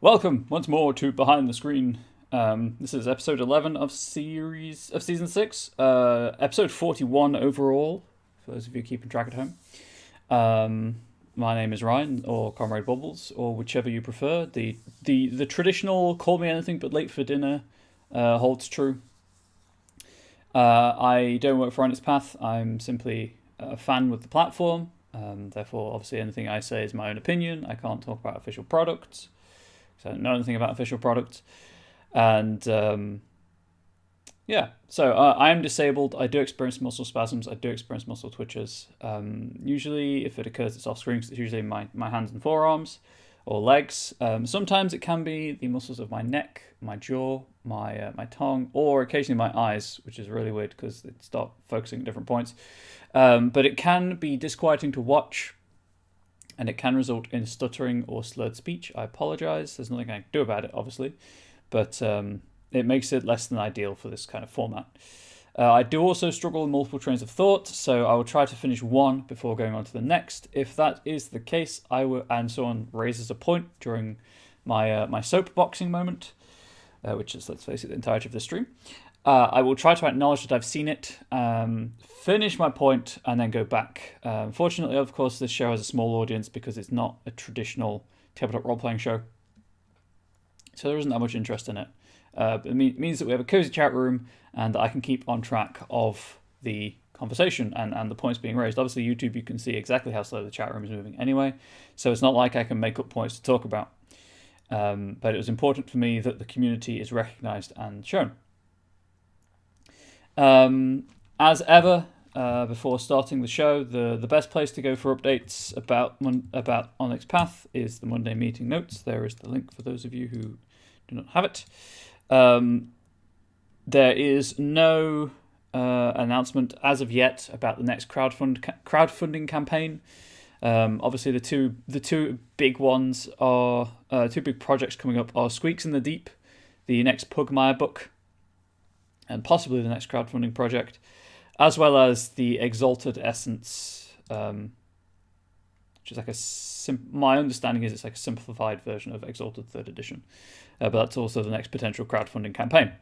Welcome once more to Behind the Screen. This is episode 11 of season 6, episode 41 overall, for those of you keeping track at home. My name is Ryan, or Comrade Bubbles, or whichever you prefer. The traditional call me anything but late for dinner holds true. I don't work for On Its Path. I'm simply a fan with the platform. Therefore, obviously, anything I say is my own opinion. I can't talk about official products. So I don't know anything about official products. And so I am disabled. I do experience muscle spasms. I do experience muscle twitches. Usually, if it occurs, it's off screen because it's usually my hands and forearms or legs. Sometimes it can be the muscles of my neck, my jaw, my tongue, or occasionally my eyes, which is really weird because they start focusing at different points. But it can be disquieting to watch, and it can result in stuttering or slurred speech. I apologize. There's nothing I can do about it, obviously, but it makes it less than ideal for this kind of format. I do also struggle with multiple trains of thought, so I will try to finish one before going on to the next. If that is the case, and someone raises a point during my soapboxing moment, which is, let's face it, the entirety of the stream, I will try to acknowledge that I've seen it, finish my point, and then go back. Fortunately, of course, this show has a small audience because it's not a traditional tabletop role-playing show, so there isn't that much interest in it. It means that we have a cozy chat room and that I can keep on track of the conversation and the points being raised. Obviously, YouTube, you can see exactly how slow the chat room is moving anyway, so it's not like I can make up points to talk about. But it was important for me that the community is recognised and shown. As ever, before starting the show, the best place to go for updates about On Its Path is the Monday meeting notes. There is the link for those of you who do not have it. There is no announcement as of yet about the next crowdfunding campaign. Obviously, the two big ones are two big projects coming up are Squeaks in the Deep, the next Pugmire book, and possibly the next crowdfunding project, as well as the Exalted Essence, which is like my understanding is it's like a simplified version of Exalted 3rd Edition, but that's also the next potential crowdfunding campaign.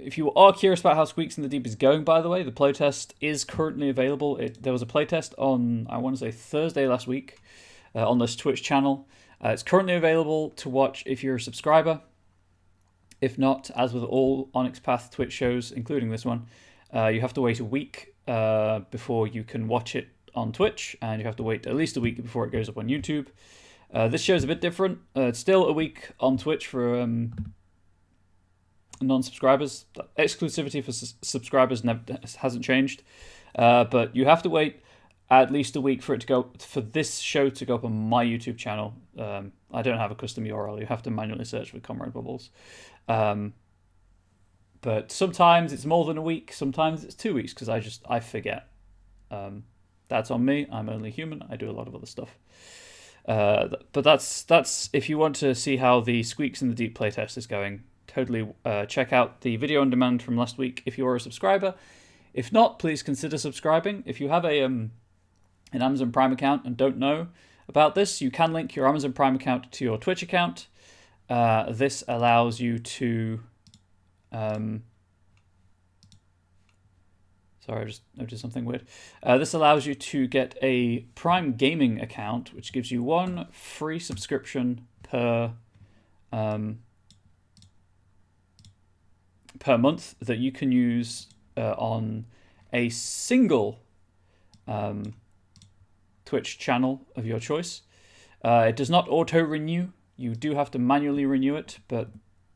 If you are curious about how Squeaks in the Deep is going, by the way, the playtest is currently available. There was a playtest on, I want to say, Thursday last week on this Twitch channel. It's currently available to watch if you're a subscriber. If not, as with all On Its Path Twitch shows, including this one, you have to wait a week before you can watch it on Twitch, and you have to wait at least a week before it goes up on YouTube. This show's a bit different. It's still a week on Twitch for non-subscribers. Exclusivity for subscribers hasn't changed, but you have to wait at least a week for this show to go up on my YouTube channel. I don't have a custom URL. You have to manually search for Comrade Bubbles. But sometimes it's more than a week. Sometimes it's 2 weeks because I forget. That's on me. I'm only human. I do a lot of other stuff. But that's if you want to see how the Squeaks in the Deep playtest is going. Totally check out the video on demand from last week if you're a subscriber. If not, please consider subscribing. If you have an Amazon Prime account and don't know about this, you can link your Amazon Prime account to your Twitch account. This allows you to... Sorry, I just noticed something weird. This allows you to get a Prime Gaming account, which gives you one free subscription per month that you can use on a single Twitch channel of your choice. It does not auto-renew. You do have to manually renew it, but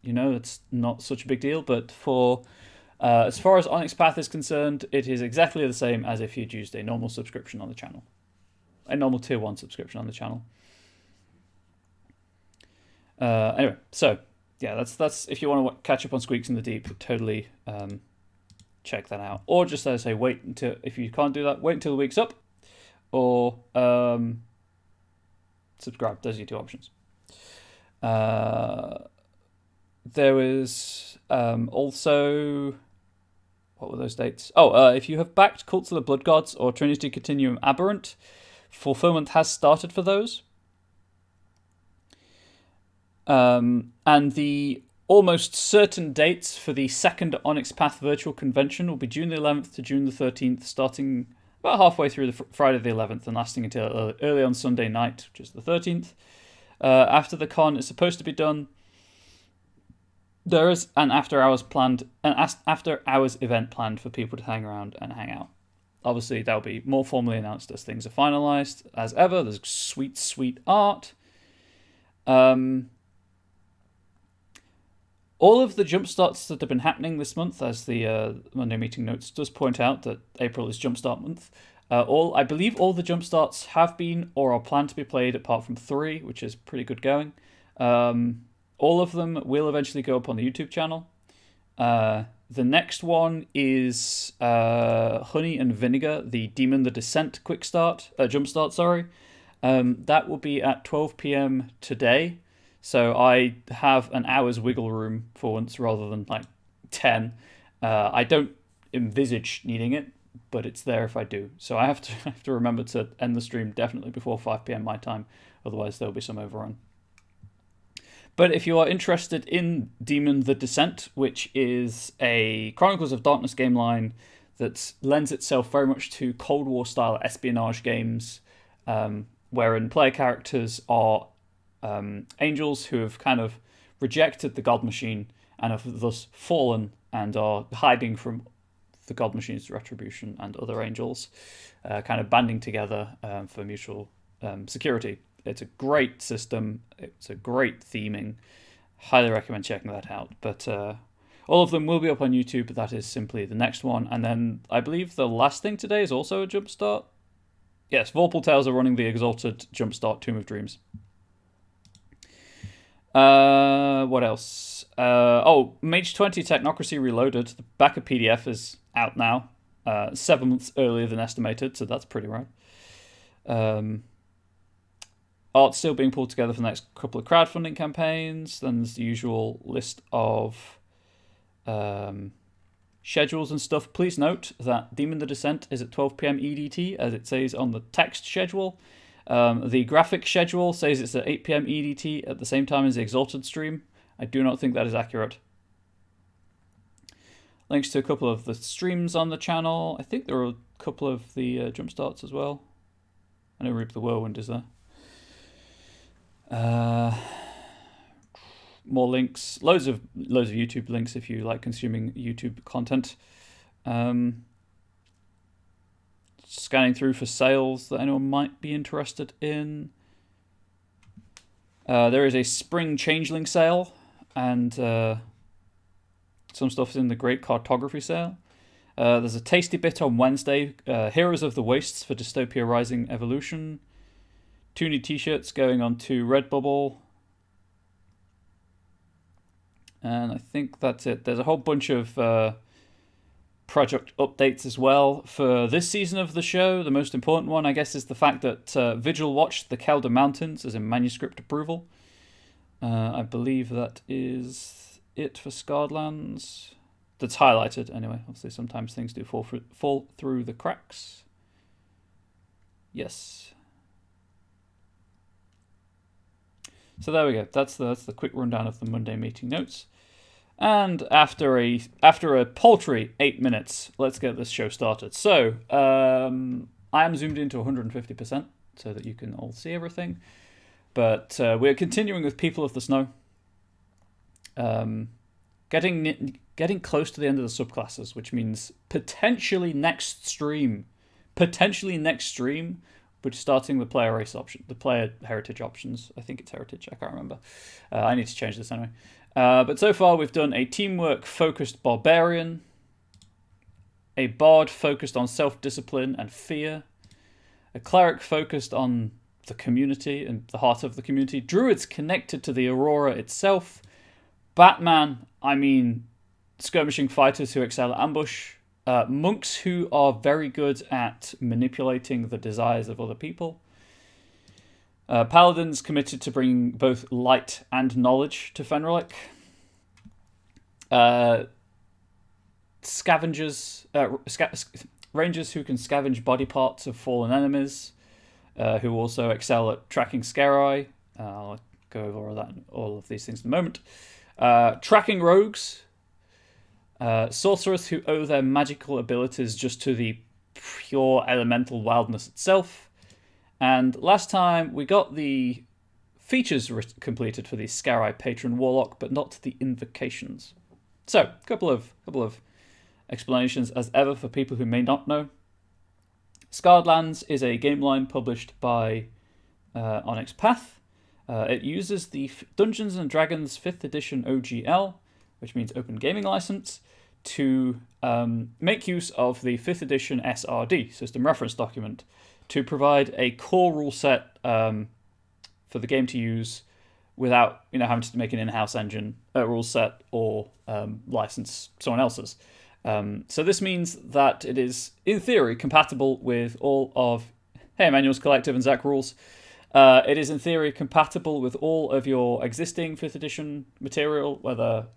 it's not such a big deal. But for as far as On Its Path is concerned, it is exactly the same as if you'd used a normal subscription on the channel, a normal tier 1 subscription on the channel. Anyway, so yeah, that's if you want to catch up on Squeaks in the Deep, totally check that out. Or just as I say, wait until, if you can't do that, wait until the week's up, or subscribe. Those are your two options. There was also, what were those dates? If you have backed Cults of the Blood Gods or Trinity Continuum Aberrant, fulfillment has started for those. And the almost certain dates for the second Onyx Path virtual convention will be June the 11th to June the 13th, starting about halfway through the Friday the 11th and lasting until early on Sunday night, which is the 13th. After the con is supposed to be done, there is an after hours event planned for people to hang around and hang out. Obviously, that'll be more formally announced as things are finalized. As ever, there's sweet, sweet art. All of the jumpstarts that have been happening this month, as the Monday Meeting Notes does point out that April is Jumpstart month, I believe all the jumpstarts have been or are planned to be played apart from 3, which is pretty good going. All of them will eventually go up on the YouTube channel. The next one is Honey and Vinegar, the Demon the Descent jumpstart, sorry. That will be at 12 p.m. today. So I have an hour's wiggle room for once rather than like 10. I don't envisage needing it, but it's there if I do. So I have to remember to end the stream definitely before 5 p.m. my time. Otherwise there'll be some overrun. But if you are interested in Demon the Descent, which is a Chronicles of Darkness game line that lends itself very much to Cold War style espionage games, wherein player characters are angels who have kind of rejected the God Machine and have thus fallen and are hiding from the God Machine's retribution and other angels, kind of banding together for mutual security. It's a great system. It's a great theming. Highly recommend checking that out. But all of them will be up on YouTube. But that is simply the next one. And then I believe the last thing today is also a jumpstart. Yes, Vorpal Tales are running the Exalted Jumpstart Tomb of Dreams. What else? Mage 20 Technocracy Reloaded. The backup PDF is out now. 7 months earlier than estimated, so that's pretty right. Art's still being pulled together for the next couple of crowdfunding campaigns. Then there's the usual list of schedules and stuff. Please note that Demon the Descent is at 12 p.m. EDT, as it says on the text schedule. The graphic schedule says it's at 8 p.m. EDT at the same time as the Exalted stream. I do not think that is accurate. Links to a couple of the streams on the channel. I think there are a couple of the jumpstarts as well. I know Reap the Whirlwind is there. More links. Loads of YouTube links if you like consuming YouTube content. Scanning through for sales that anyone might be interested in. There is a spring changeling sale, and some stuff is in the Great Cartography sale. There's a tasty bit on Wednesday. Heroes of the Wastes for Dystopia Rising Evolution. 2 new t-shirts going on to Redbubble. And I think that's it. There's a whole bunch of project updates as well for this season of the show. The most important one, I guess, is the fact that Vigil watched the Kelder Mountains as a manuscript approval. I believe that is it for Scarred Lands. That's highlighted anyway. Obviously, sometimes things do fall through the cracks. Yes. So there we go. That's the quick rundown of the Monday meeting notes. And after a paltry 8 minutes, let's get this show started. So I am zoomed into 150% so that you can all see everything. But we're continuing with People of the Snow. Getting close to the end of the subclasses, which means potentially next stream, but starting the player race option, the player heritage options. I think it's heritage. I can't remember. I need to change this anyway. But so far we've done a teamwork-focused barbarian, a bard focused on self-discipline and fear, a cleric focused on the community and the heart of the community, druids connected to the aurora itself, Batman, skirmishing fighters who excel at ambush, monks who are very good at manipulating the desires of other people, paladins committed to bringing both light and knowledge to Fenric, scavengers, rangers who can scavenge body parts of fallen enemies, who also excel at tracking Scarai. I'll go over all of these things in a moment. Tracking rogues, sorcerers who owe their magical abilities just to the pure elemental wildness itself. And last time we got the features completed for the Scarai Patron Warlock, but not the invocations. So, a couple of explanations as ever for people who may not know. Scarred Lands is a game line published by Onyx Path. It uses the Dungeons & Dragons 5th edition OGL, which means Open Gaming License, to make use of the 5th edition SRD, System Reference Document, to provide a core rule set for the game to use without having to make an in-house engine, rule set, or license someone else's. So this means that it is, in theory, compatible with all of Emmanuel's Collective and Zach Rules. It is, in theory, compatible with all of your existing 5th edition material, whether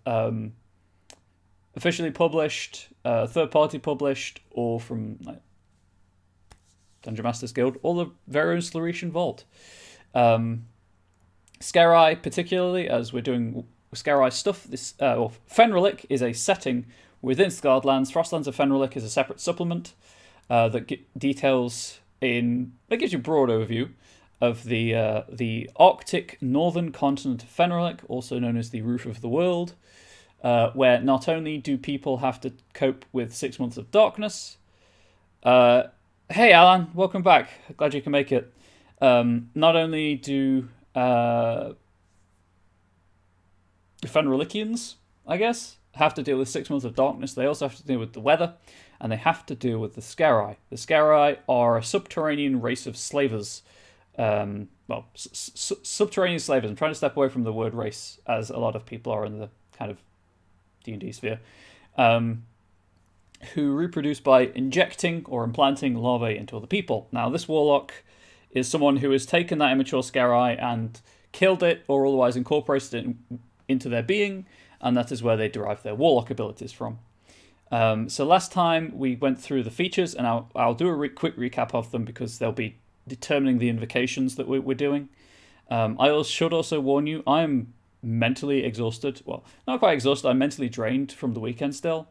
officially published, third-party published, or from Dungeon Masters Guild, or the very own Sluretian Vault. Scarai, particularly, as we're doing Scarai stuff, Fenrilic is a setting within Scarred Lands. Frostlands of Fenrilic is a separate supplement that gives you a broad overview of the Arctic northern continent of Fenrilic, also known as the Roof of the World, where not only do people have to cope with 6 months of darkness. Hey, Alan, welcome back. Glad you can make it. Not only do Fenrilicians, I guess, have to deal with 6 months of darkness, they also have to deal with the weather, and they have to deal with the Scarai. The Scarai are a subterranean race of slavers. Subterranean slavers. I'm trying to step away from the word race, as a lot of people are in the kind of D&D sphere, who reproduce by injecting or implanting larvae into other people. Now, this warlock is someone who has taken that immature Scarai and killed it, or otherwise incorporated it into their being, and that is where they derive their warlock abilities from. So last time we went through the features, and I'll do a quick recap of them because they'll be determining the invocations that we're doing. Should also warn you, I'm mentally exhausted. Well, not quite exhausted, I'm mentally drained from the weekend still.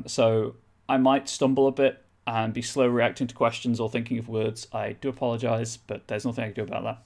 So I might stumble a bit and be slow reacting to questions or thinking of words. I do apologize, but there's nothing I can do about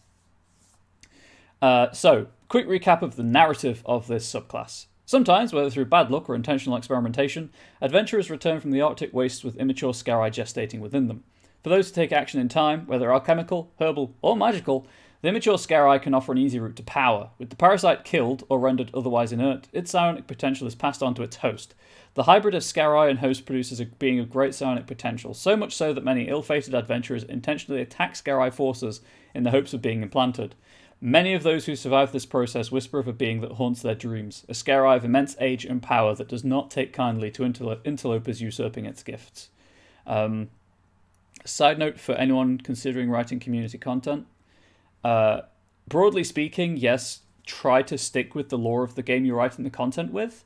that. So, quick recap of the narrative of this subclass. Sometimes, whether through bad luck or intentional experimentation, adventurers return from the Arctic wastes with immature Scarai gestating within them. For those who take action in time, whether alchemical, herbal, or magical, the immature Scarai can offer an easy route to power. With the parasite killed or rendered otherwise inert, its psionic potential is passed on to its host. The hybrid of Scarai and host produces a being of great psionic potential, so much so that many ill-fated adventurers intentionally attack Scarai forces in the hopes of being implanted. Many of those who survive this process whisper of a being that haunts their dreams, a Scarai of immense age and power that does not take kindly to interlopers usurping its gifts. Side note for anyone considering writing community content, broadly speaking, yes, try to stick with the lore of the game you're writing the content with,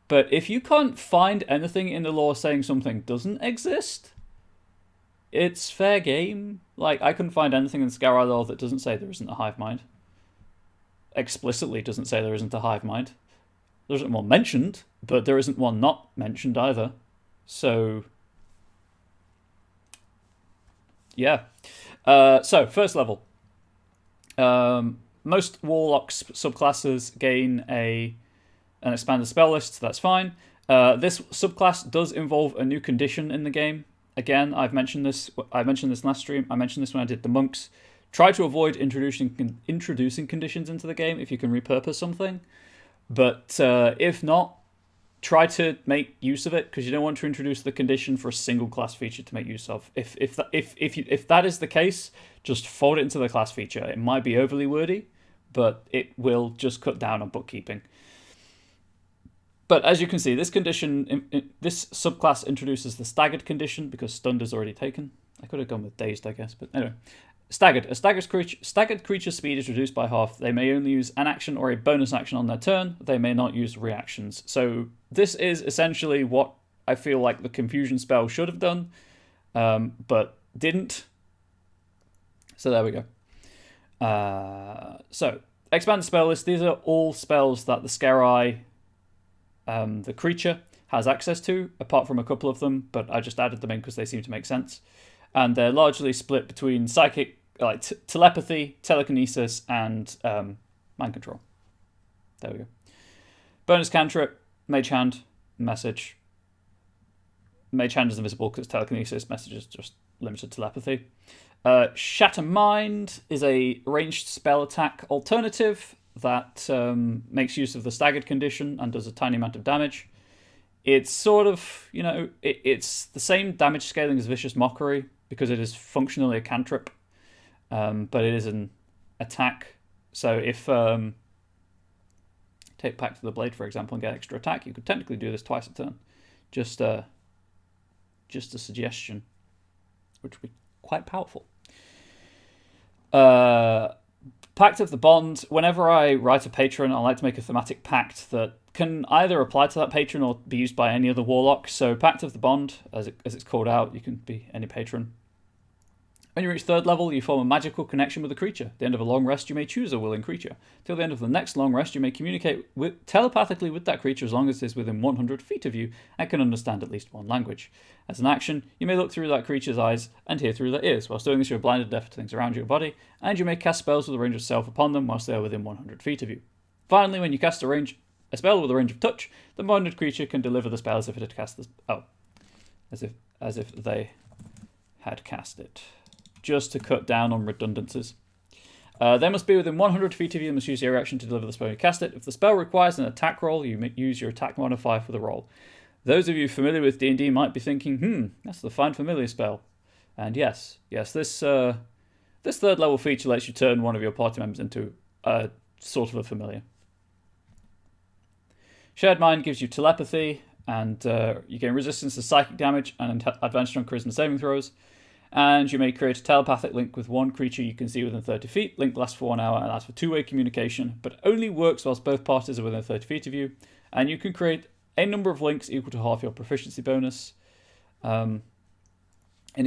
but if you can't find anything in the lore saying something doesn't exist, it's fair game. Like, I couldn't find anything in Scarai lore that doesn't say there isn't a hive mind. Explicitly doesn't say there isn't a hive mind. There isn't one mentioned, but there isn't one not mentioned either. So, yeah. So, first level. Most Warlock subclasses gain an expanded spell list, so that's fine. This subclass does involve a new condition in the game. Again, I mentioned this last stream. I mentioned this when I did the monks. Try to avoid introducing conditions into the game if you can repurpose something. But if not, try to make use of it, because you don't want to introduce the condition for a single class feature to make use of. If that is the case, just fold it into the class feature. It might be overly wordy, but it will just cut down on bookkeeping. But as you can see, this subclass introduces the staggered condition because stunned is already taken. I could have gone with dazed, I guess, but anyway. Staggered. A staggered creature's speed is reduced by half. They may only use an action or a bonus action on their turn. They may not use reactions. So this is essentially what I feel like the confusion spell should have done, but didn't. So there we go. So expanded spell list. These are all spells that the Scare the creature, has access to, apart from a couple of them, but I just added them in because they seem to make sense. And they're largely split between psychic, like telepathy, telekinesis, and mind control. There we go. Bonus cantrip, Mage Hand, Message. Mage Hand is invisible because telekinesis, Message is just limited telepathy. Shatter Mind is a ranged spell attack alternative that makes use of the staggered condition and does a tiny amount of damage. It's sort of, it's the same damage scaling as Vicious Mockery because it is functionally a cantrip, but it is an attack. So if take Pact of the Blade, for example, and get extra attack, you could technically do this twice a turn. Just a suggestion, which would be quite powerful. Pact of the Bond. Whenever I write a patron, I like to make a thematic pact that can either apply to that patron or be used by any other warlock. So Pact of the Bond, as it's called out, you can be any patron. When you reach 3rd level, you form a magical connection with a creature. At the end of a long rest, you may choose a willing creature. Till the end of the next long rest, you may communicate telepathically with that creature as long as it is within 100 feet of you and can understand at least one language. As an action, you may look through that creature's eyes and hear through their ears. Whilst doing this, you are blinded deaf to things around your body, and you may cast spells with a range of self upon them whilst they are within 100 feet of you. Finally, when you cast a spell with a range of touch, the bonded creature can deliver the spell as if it had cast the as if they had cast it. Just to cut down on redundancies. They must be within 100 feet of you and must use your action to deliver the spell when you cast it. If the spell requires an attack roll, you may use your attack modifier for the roll. Those of you familiar with D&D might be thinking, that's the Find Familiar spell. And yes, this 3rd level feature lets you turn one of your party members into a sort of a familiar. Shared Mind gives you telepathy, and you gain resistance to psychic damage and advantage on charisma saving throws. And you may create a telepathic link with one creature you can see within 30 feet. Link lasts for 1 hour and allows for two-way communication, but only works whilst both parties are within 30 feet of you. And you can create a number of links equal to half your proficiency bonus. Any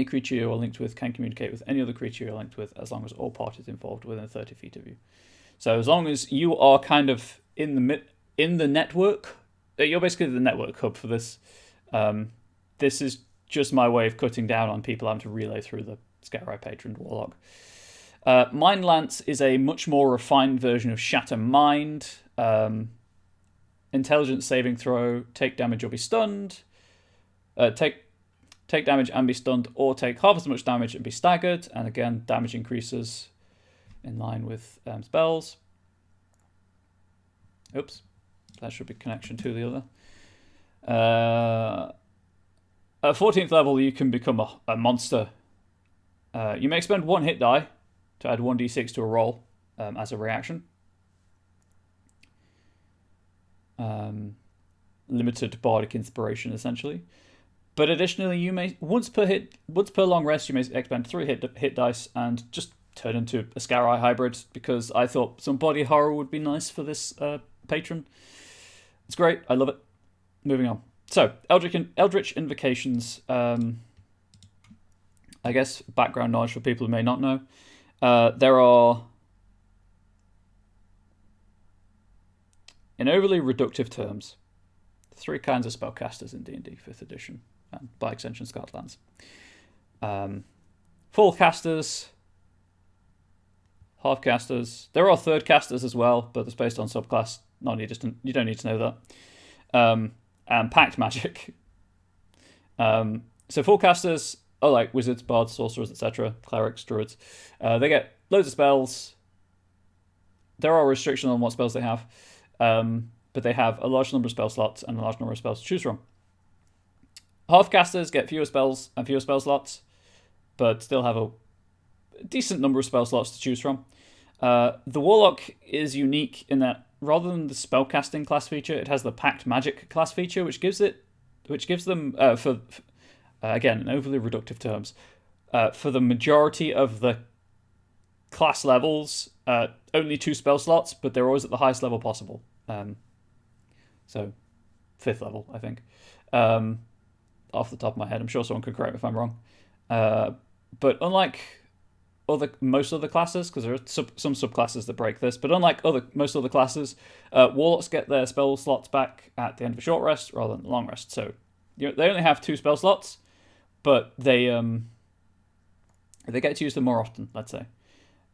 creature you are linked with can communicate with any other creature you're linked with as long as all parties involved are within 30 feet of you. So as long as you are kind of in the network, you're basically the network hub for this. This is just my way of cutting down on people having to relay through the Scare patron Warlock. Mind Lance is a much more refined version of Shatter Mind. Intelligence saving throw, take damage or be stunned. Take damage and be stunned, or take half as much damage and be staggered. And again, damage increases in line with spells. Oops, that should be connection to the other. At 14th level, you can become a monster. You may expend 1 hit die to add 1d6 to a roll as a reaction. Limited bardic inspiration, essentially. But additionally, you may once per long rest, you may expend 3 hit dice and just turn into a Scare hybrid, because I thought some body horror would be nice for this patron. It's great. I love it. Moving on. So, Eldritch Invocations, I guess background knowledge for people who may not know. There are, in overly reductive terms, 3 kinds of spellcasters in D&D 5th edition, and by extension Scarletlands. Full casters, half casters. There are 3rd casters as well, but it's based on subclass. You don't need to know that. And Pact Magic. So full casters are like wizards, bards, sorcerers, etc., clerics, druids. They get loads of spells. There are restrictions on what spells they have, but they have a large number of spell slots and a large number of spells to choose from. Half casters get fewer spells and fewer spell slots, but still have a decent number of spell slots to choose from. The Warlock is unique in that rather than the spellcasting class feature, it has the Pact Magic class feature, which gives them, again, in overly reductive terms, for the majority of the class levels, only 2 spell slots, but they're always at the highest level possible. So, 5th level, I think. Off the top of my head, I'm sure someone could correct me if I'm wrong. But unlike most other classes, because there are some subclasses that break this, but unlike most other classes, Warlocks get their spell slots back at the end of a short rest rather than a long rest. So they only have 2 spell slots, but they get to use them more often, let's say.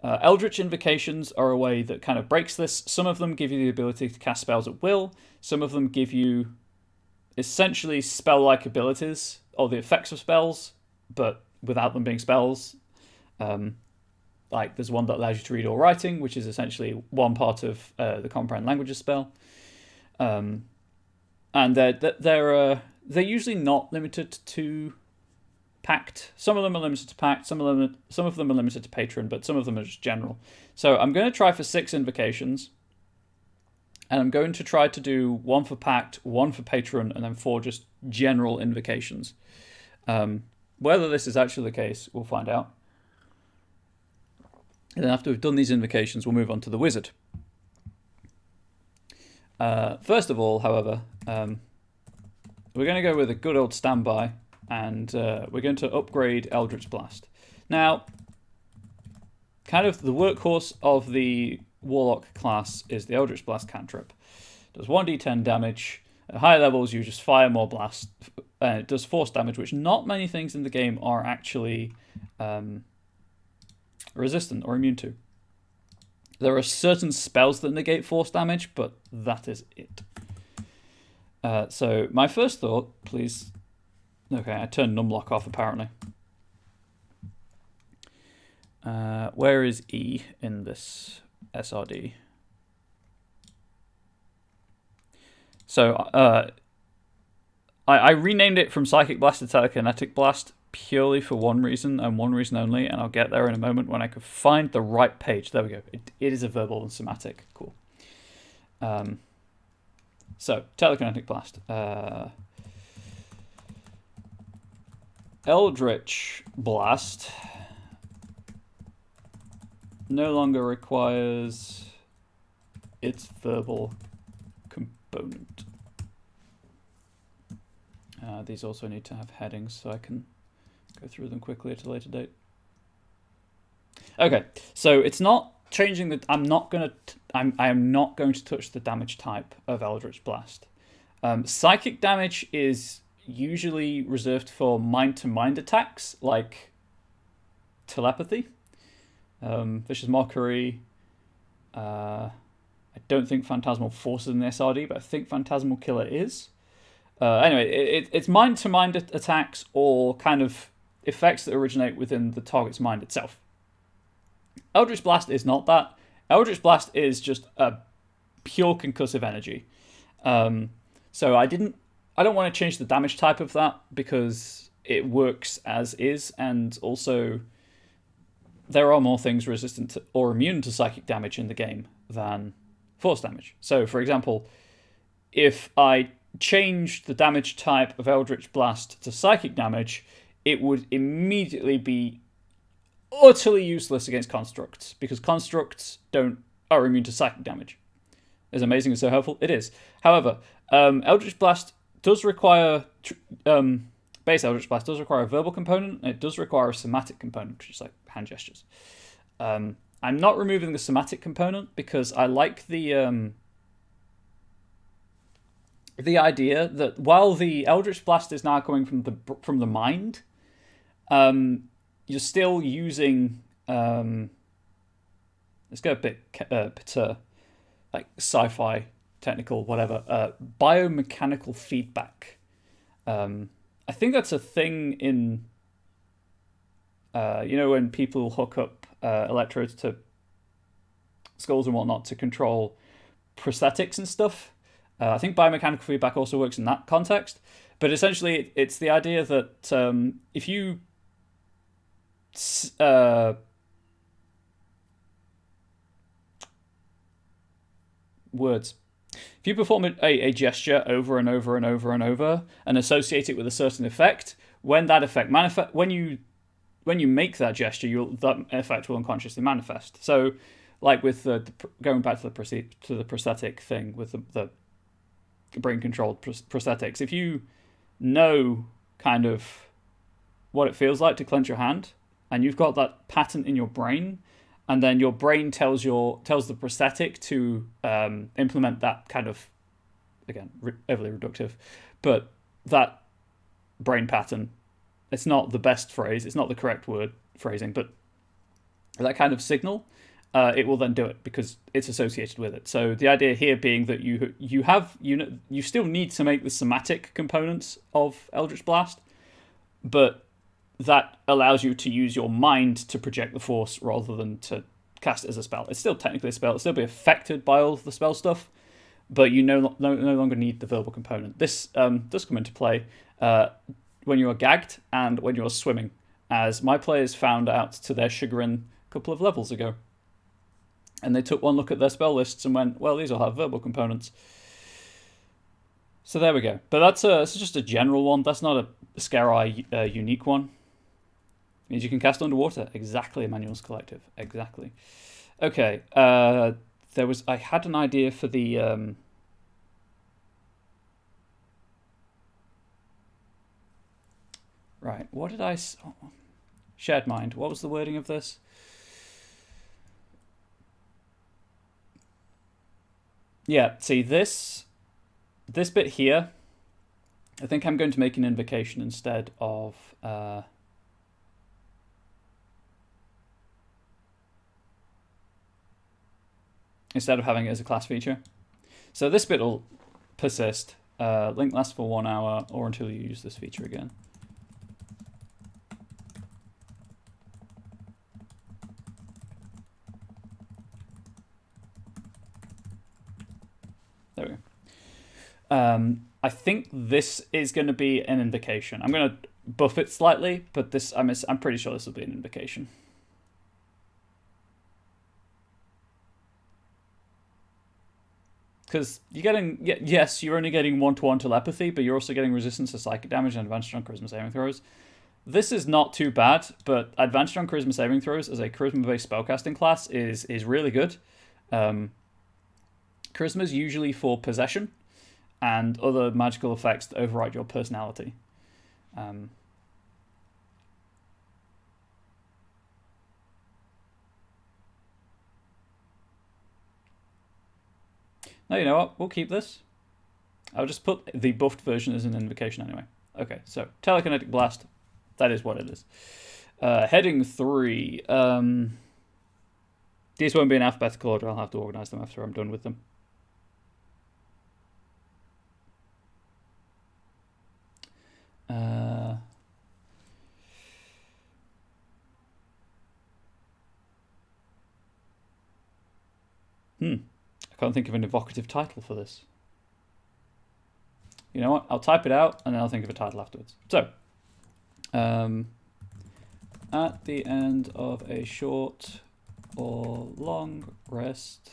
Eldritch Invocations are a way that kind of breaks this. Some of them give you the ability to cast spells at will. Some of them give you essentially spell-like abilities, or the effects of spells, but without them being spells. Like there's one that allows you to read all writing, which is essentially one part of the Comprehend Languages spell. And they're usually not limited to Pact. Some of them are limited to Pact, some of them are limited to Patron, but some of them are just general. So I'm going to try for 6 invocations, and I'm going to try to do 1 for Pact, 1 for Patron, and then 4 just general invocations. Whether this is actually the case, we'll find out. And then after we've done these invocations, we'll move on to the Wizard. First of all, however, we're going to go with a good old standby, and we're going to upgrade Eldritch Blast. Now, kind of the workhorse of the Warlock class is the Eldritch Blast cantrip. It does 1d10 damage. At higher levels, you just fire more blast. It does force damage, which not many things in the game are actually resistant or immune to. There are certain spells that negate force damage, but that is it. So my first thought, please... Okay, I turned numlock off apparently. Where is E in this SRD? So I renamed it from Psychic Blast to Telekinetic Blast purely for one reason and one reason only, and I'll get there in a moment when I could find the right page. There we go. It is a verbal and somatic. Cool. So, Telekinetic Blast. Eldritch Blast no longer requires its verbal component. These also need to have headings so I can go through them quickly at a later date. Okay, so it's not changing the... I am not going to touch the damage type of Eldritch Blast. Psychic damage is usually reserved for mind-to-mind attacks, like telepathy, Vicious Mockery. I don't think Phantasmal Force is in the SRD, but I think Phantasmal Killer is. Anyway, it's mind-to-mind attacks or kind of effects that originate within the target's mind itself. Eldritch Blast is not that. Eldritch Blast is just a pure concussive energy. So I don't want to change the damage type of that because it works as is, and also there are more things resistant to, or immune to psychic damage in the game than force damage. So, for example, if I changed the damage type of Eldritch Blast to psychic damage, it would immediately be utterly useless against constructs, because constructs are immune to psychic damage. As amazing and so helpful, it is. However, Eldritch Blast does require... base Eldritch Blast does require a verbal component, and it does require a somatic component, which is like hand gestures. I'm not removing the somatic component because I like the idea that while the Eldritch Blast is now coming from the mind, you're still using... let's go a bit like sci-fi, technical, whatever. Biomechanical feedback. I think that's a thing in... when people hook up electrodes to skulls and whatnot to control prosthetics and stuff. I think biomechanical feedback also works in that context. But essentially, it's the idea that if you... words. If you perform a gesture over and over and over and over and associate it with a certain effect, when that effect when you make that gesture, that effect will unconsciously manifest. So, like with going back to the prosthetic thing with the brain-controlled prosthetics, if you know kind of what it feels like to clench your hand, and you've got that pattern in your brain, and then your brain tells the prosthetic to implement that kind of, again, overly reductive, but that brain pattern. It's not the best phrase, it's not the correct word phrasing, but that kind of signal, it will then do it because it's associated with it. So the idea here being that you still need to make the somatic components of Eldritch Blast, but that allows you to use your mind to project the force rather than to cast it as a spell. It's still technically a spell, it'll still be affected by all of the spell stuff, but you no longer need the verbal component. This does come into play when you are gagged and when you are swimming, as my players found out to their chagrin a couple of levels ago. And they took one look at their spell lists and went, well, these all have verbal components. So there we go. But that's just a general one. That's not a Scare Eye unique one. It means you can cast underwater. Exactly, Emmanuel's Collective. Exactly. Okay. I had an idea for the... Right, what did I... Shared Mind. What was the wording of this? Yeah, see, this bit here, I think I'm going to make an invocation instead of... instead of having it as a class feature. So this bit will persist. Link lasts for 1 hour or until you use this feature again. There we go. I think this is going to be an invocation. I'm going to buff it slightly, but I'm pretty sure this will be an invocation. Because you're getting, yes, you're only getting 1-to-1 telepathy, but you're also getting resistance to psychic damage and advantage on charisma saving throws. This is not too bad, but advantage on charisma saving throws as a charisma-based spellcasting class is really good. Charisma is usually for possession and other magical effects that override your personality. No, you know what? We'll keep this. I'll just put the buffed version as an invocation anyway. Okay, so Telekinetic Blast. That is what it is. Heading 3. These won't be in alphabetical order. I'll have to organize them after I'm done with them. I can't think of an evocative title for this. You know what? I'll type it out and then I'll think of a title afterwards. So, at the end of a short or long rest,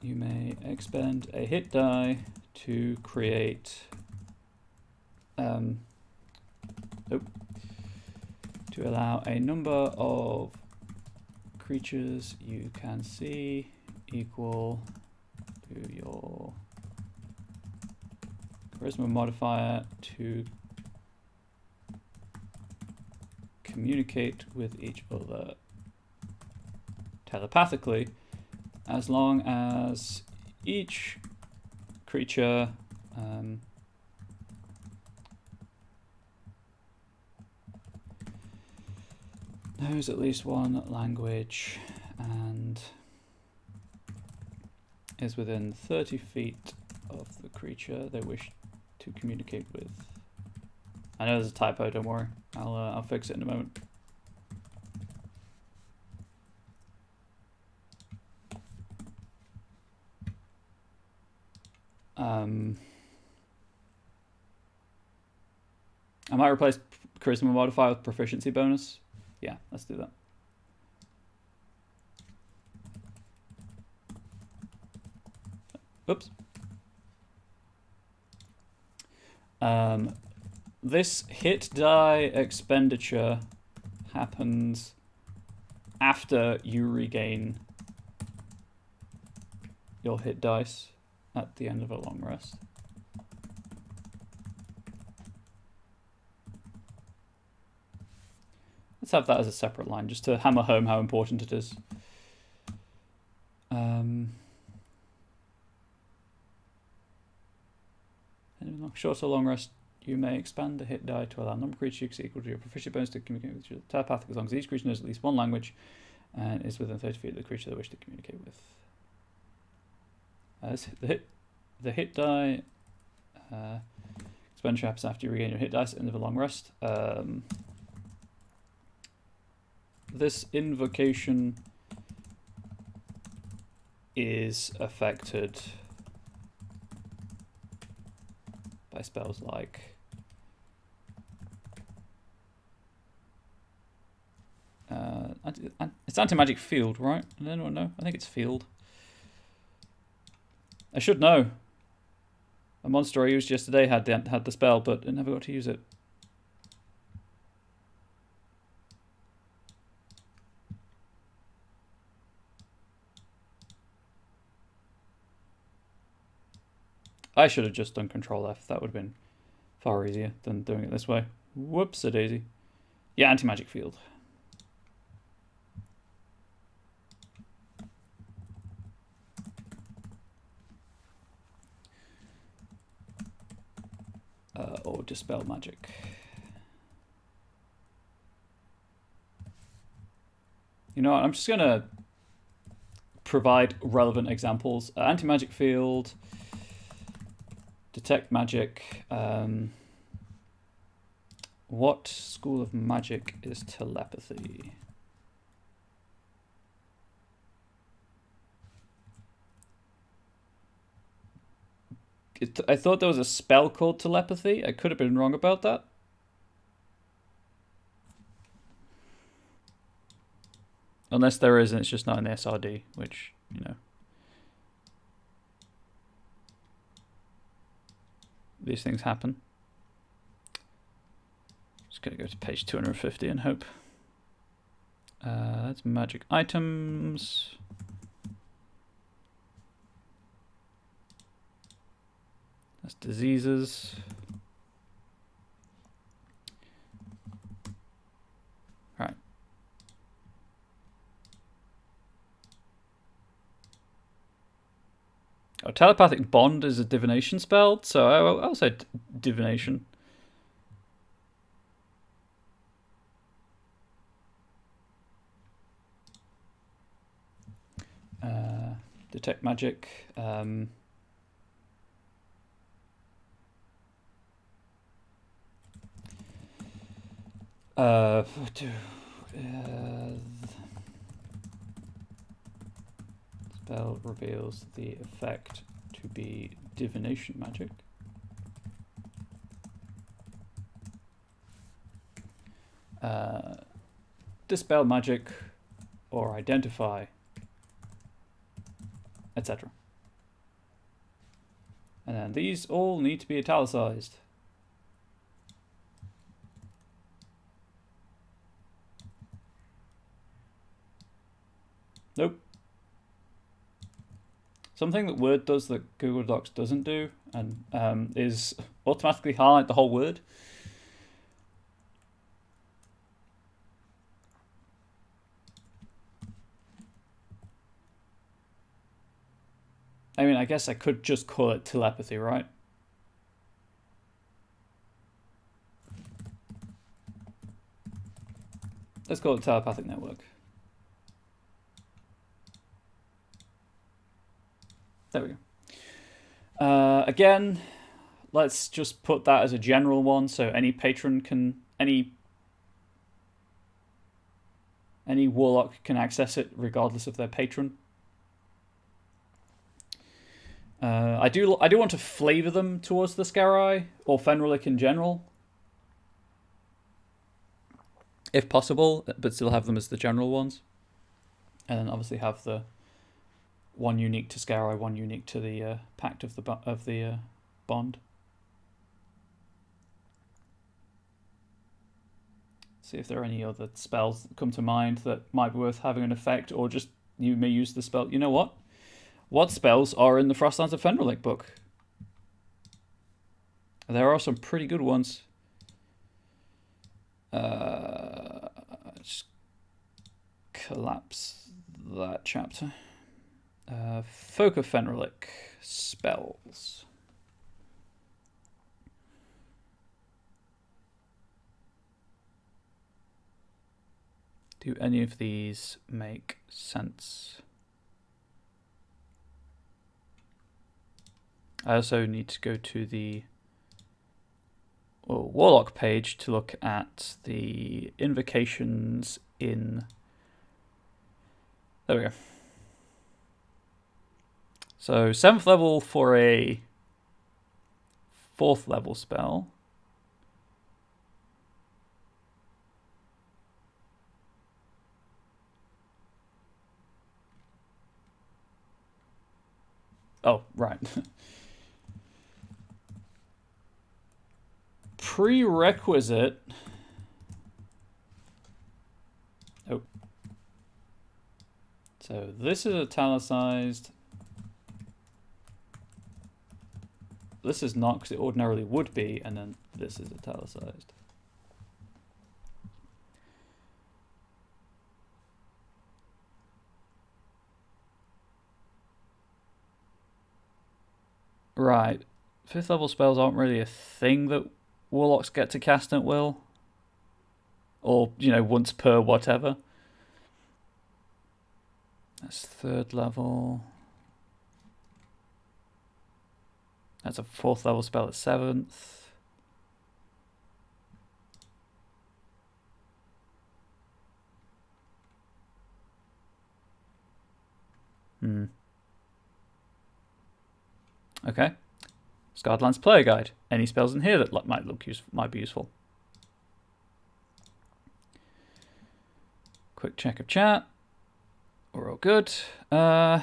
you may expend a hit die to create to allow a number of creatures you can see equal to your charisma modifier to communicate with each other telepathically, as long as each creature knows at least one language and is within 30 feet of the creature they wish to communicate with. I know there's a typo, don't worry. I'll fix it in a moment. I might replace charisma modifier with proficiency bonus. Yeah, let's do that. Oops. This hit die expenditure happens after you regain your hit dice at the end of a long rest. Let's have that as a separate line, just to hammer home how important it is. Short or long rest, you may expand the hit die to allow a number of creatures equal to your proficiency bonus to communicate with your telepathic, as long as each creature knows at least one language and is within 30 feet of the creature they wish to communicate with. The hit die expenditure happens after you regain your hit dice at the end of a long rest. This invocation is affected by spells like it's anti-magic field, right? Does anyone know? I think it's field. I should know. A monster I used yesterday had the spell, but I never got to use it. I should have just done Control F. That would have been far easier than doing it this way. Whoops-a-daisy. Yeah, anti-magic field. Or dispel magic. You know what? I'm just gonna provide relevant examples. Anti-magic field. Detect magic. What school of magic is telepathy? I thought there was a spell called telepathy. I could have been wrong about that. Unless there is, and it's just not in the SRD, which, you know. These things happen. Just gonna go to page 250 and hope. That's magic items. That's diseases. Right. Oh, telepathic bond is a divination spell, so I'll say divination. Detect magic. Spell reveals the effect to be divination magic. Dispel magic or identify, etc. And then these all need to be italicized. Nope. Something that Word does that Google Docs doesn't do, and is automatically highlight the whole word. I mean, I guess I could just call it telepathy, right? Let's call it telepathic network. There we go. Again, let's just put that as a general one, so any patron can, any warlock can access it regardless of their patron. I do want to flavor them towards the Scarai or Fenrilic in general, if possible, but still have them as the general ones, and then obviously have the one unique to Scarai, one unique to the Pact of the Bond. See if there are any other spells that come to mind that might be worth having an effect, or just you may use the spell. You know what? What spells are in the Frostlands of Fenrilic book? There are some pretty good ones. collapse that chapter. Folk of Fenrilic spells. Do any of these make sense? I also need to go to the Warlock page to look at the invocations in... There we go. So 7th level for a 4th level spell. Oh, right. Prerequisite. Oh. So this is italicized. This is not, because it ordinarily would be, and then this is italicized. Right. 5th level spells aren't really a thing that Warlocks get to cast at will. Or, you know, once per whatever. That's 3rd level. That's a 4th level spell at 7th. Okay. Scarred Player Guide. Any spells in here that might be useful. Quick check of chat. We're all good. I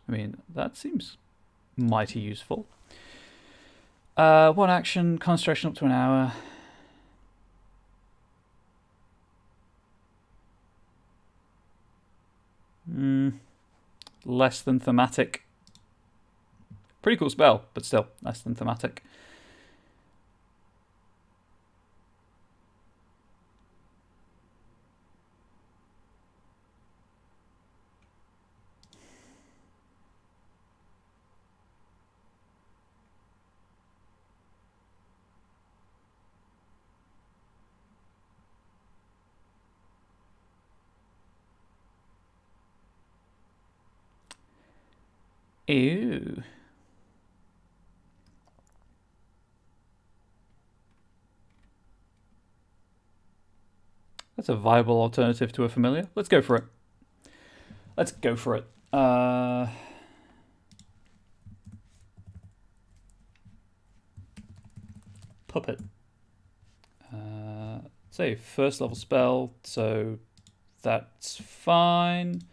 mean, that seems mighty useful. 1 action, concentration up to an hour. Less than thematic. Pretty cool spell, but still less than thematic. Ew. That's a viable alternative to a familiar. Let's go for it. Let's go for it. Puppet. Say 1st level spell, so that's fine.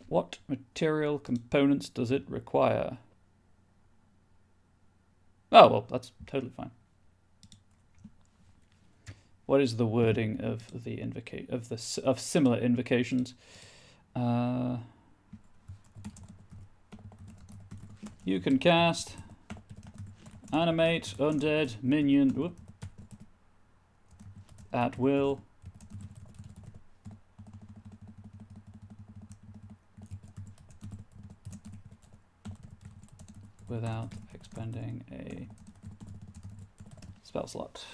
What material components does it require? Oh, well, that's totally fine. What is the wording of the of similar invocations? You can cast animate undead minion at will. Without expending a spell slot.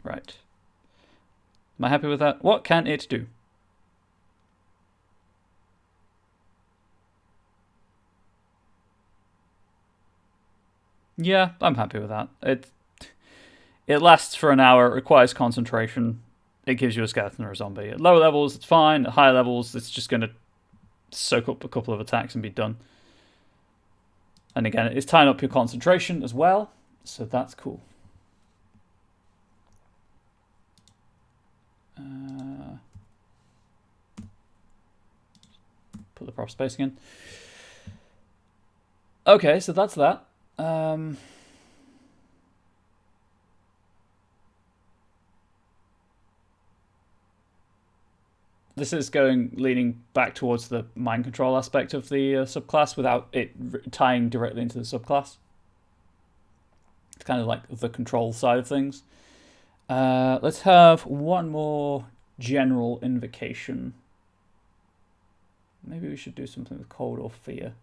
Right. Am I happy with that? What can it do? Yeah, I'm happy with that. It lasts for an hour, it requires concentration. It gives you a skeleton or a zombie. At lower levels, it's fine. At higher levels, it's just going to soak up a couple of attacks and be done. And again, it's tying up your concentration as well, so that's cool. Put the proper space again. Okay, so that's that. Um, this is leaning back towards the mind control aspect of the subclass without it tying directly into the subclass. It's kind of like the control side of things. Let's have one more general invocation. Maybe we should do something with cold or fear.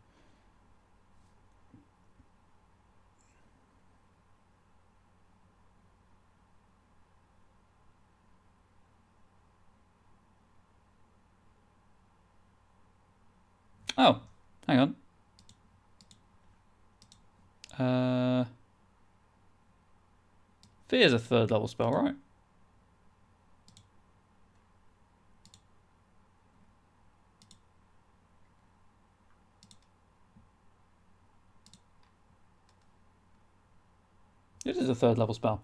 Oh, hang on. Fear's a 3rd level spell, right? It is a 3rd level spell.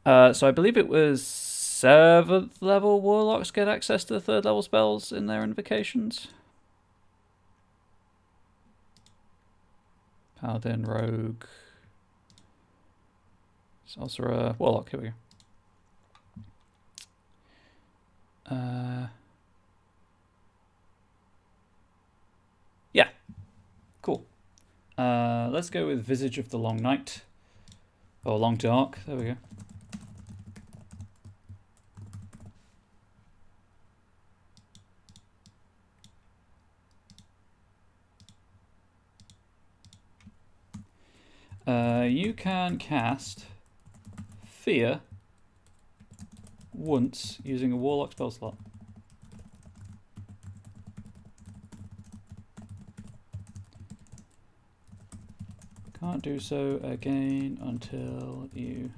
So I believe it was 7th level warlocks get access to the 3rd level spells in their invocations. Paladin, rogue, sorcerer, warlock. Here we go. Yeah, cool. Let's go with Visage of the Long Night. Or Long Dark. There we go. You can cast Fear once using a Warlock spell slot. Can't do so again until you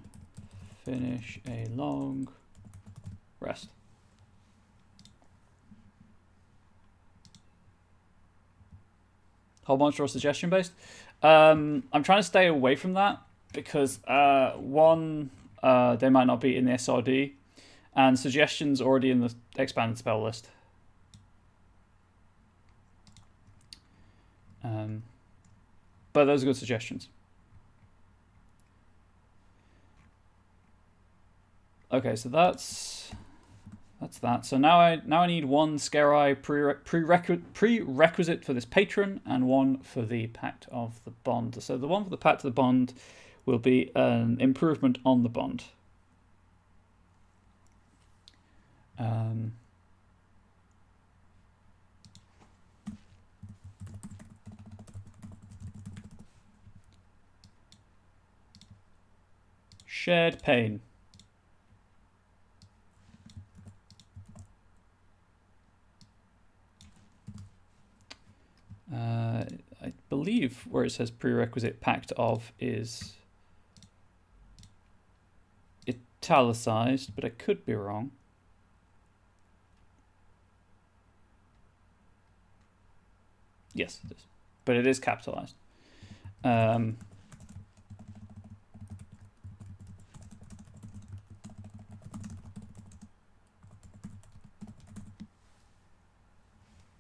finish a long rest. Whole monster or suggestion based? I'm trying to stay away from that because one, they might not be in the SRD, and suggestions already in the expanded spell list. But those are good suggestions. Okay, so that's that. So now I need one Scare prerequisite for this patron and one for the Pact of the Bond. So the one for the Pact of the Bond will be an improvement on the bond. Shared pain. I believe where it says prerequisite pact of is italicized, but I could be wrong. Yes, it is. But it is capitalized.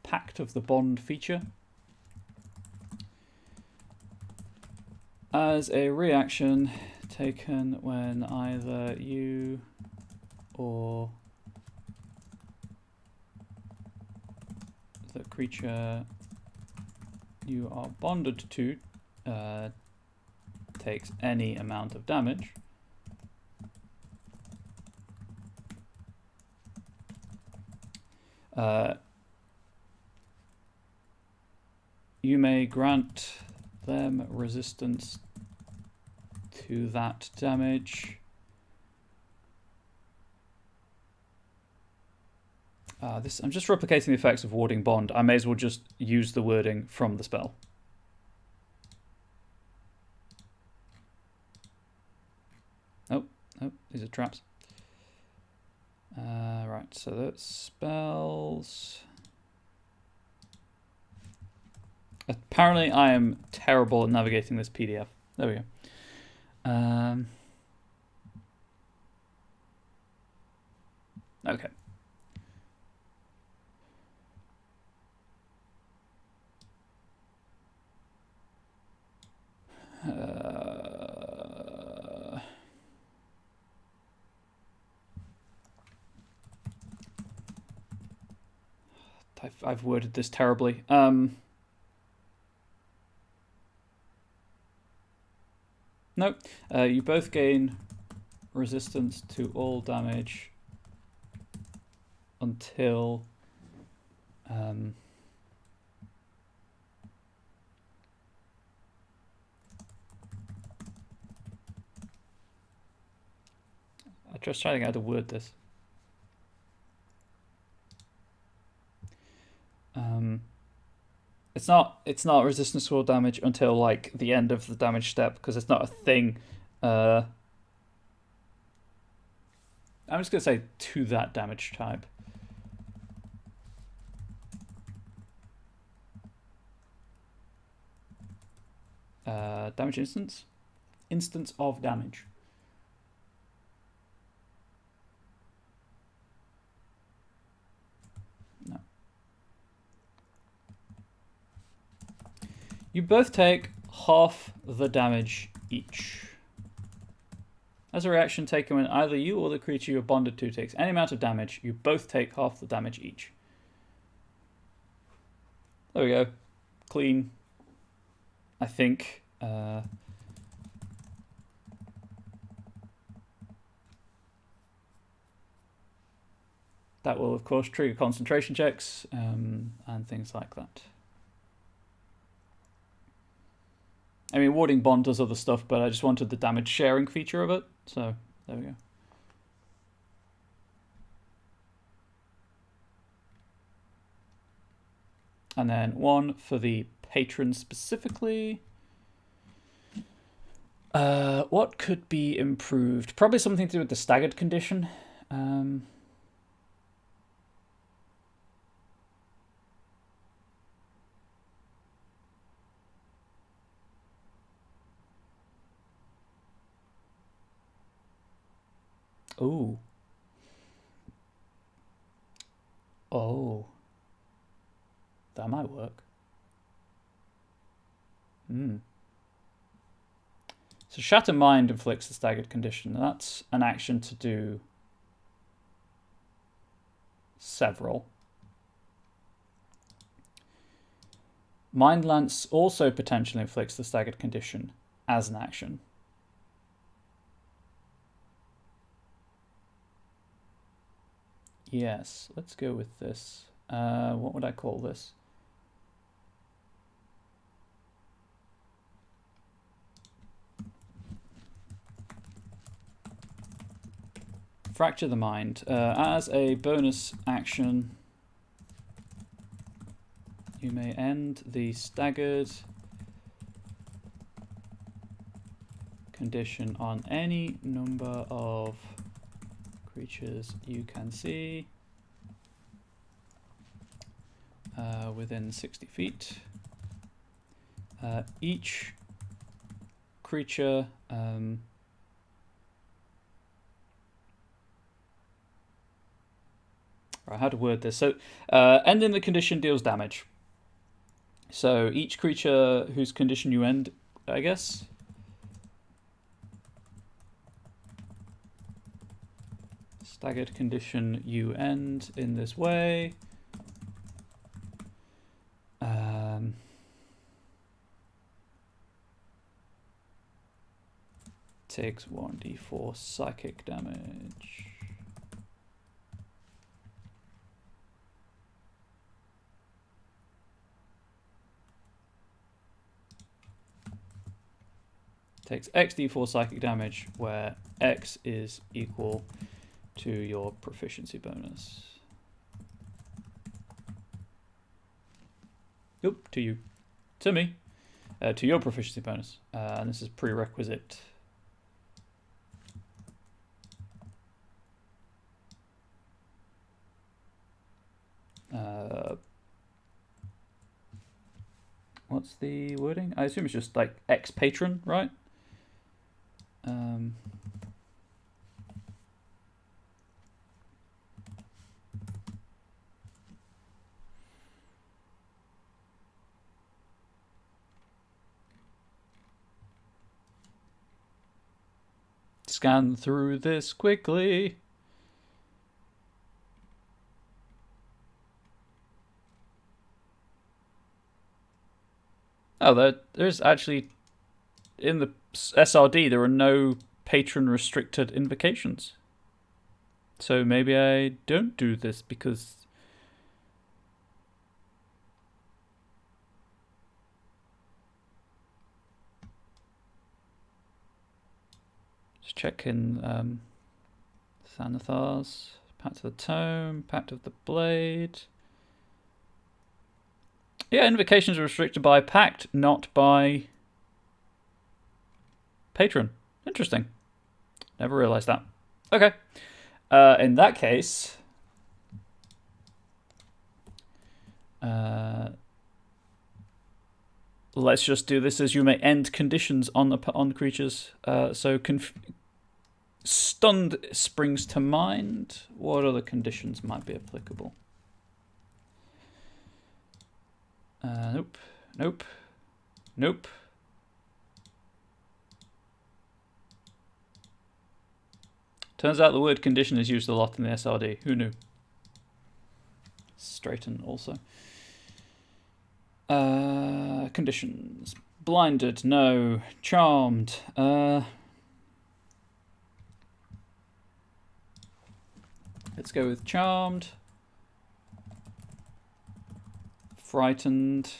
Pact of the Bond feature. As a reaction taken when either you or the creature you are bonded to takes any amount of damage, you may grant them resistance to that damage. I'm just replicating the effects of Warding Bond. I may as well just use the wording from the spell. Oh, these are traps. Right, so that's spells. Apparently I am terrible at navigating this PDF. There we go. Okay. I've worded this terribly. Nope. You both gain resistance to all damage until I'm just trying to think how to word this. It's not resistance to all damage until like the end of the damage step, because it's not a thing. I'm just gonna say to that damage type. Damage instance? Instance of damage. No. You both take half the damage each. As a reaction taken when either you or the creature you're bonded to takes any amount of damage, you both take half the damage each. There we go. Clean. I think. That will, of course, trigger concentration checks and things like that. I mean, Warding Bond does other stuff, but I just wanted the damage sharing feature of it, so there we go. And then one for the patron specifically. What could be improved? Probably something to do with the staggered condition. Oh. Oh. That might work. So Shatter Mind inflicts the staggered condition. That's an action to do several. Mind Lance also potentially inflicts the staggered condition as an action. Yes, let's go with this. What would I call this? Fracture the Mind. As a bonus action, you may end the staggered condition on any number of creatures you can see within 60 feet. Each creature right, how to word this? So ending the condition deals damage. So each creature whose condition you end, I guess. Staggered condition you end in this way. Takes 1d4 psychic damage. Takes xd4 psychic damage, where x is equal to your proficiency bonus. Oop, to you. To me. To your proficiency bonus. And this is prerequisite. What's the wording? I assume it's just like X patron, right? Scan through this quickly. Wow, there's actually, in the SRD, there are no patron-restricted invocations. So maybe I don't do this because... Just check in Xanathar's, Pact of the Tome, Pact of the Blade. Yeah, invocations are restricted by Pact, not by Patron. Interesting. Never realised that. Okay. In that case... let's just do this as you may end conditions on creatures. So stunned springs to mind. What other conditions might be applicable? Nope. Nope. Nope. Turns out the word condition is used a lot in the SRD. Who knew? Straighten also. Conditions. Blinded, no. Charmed. Let's go with charmed. Frightened.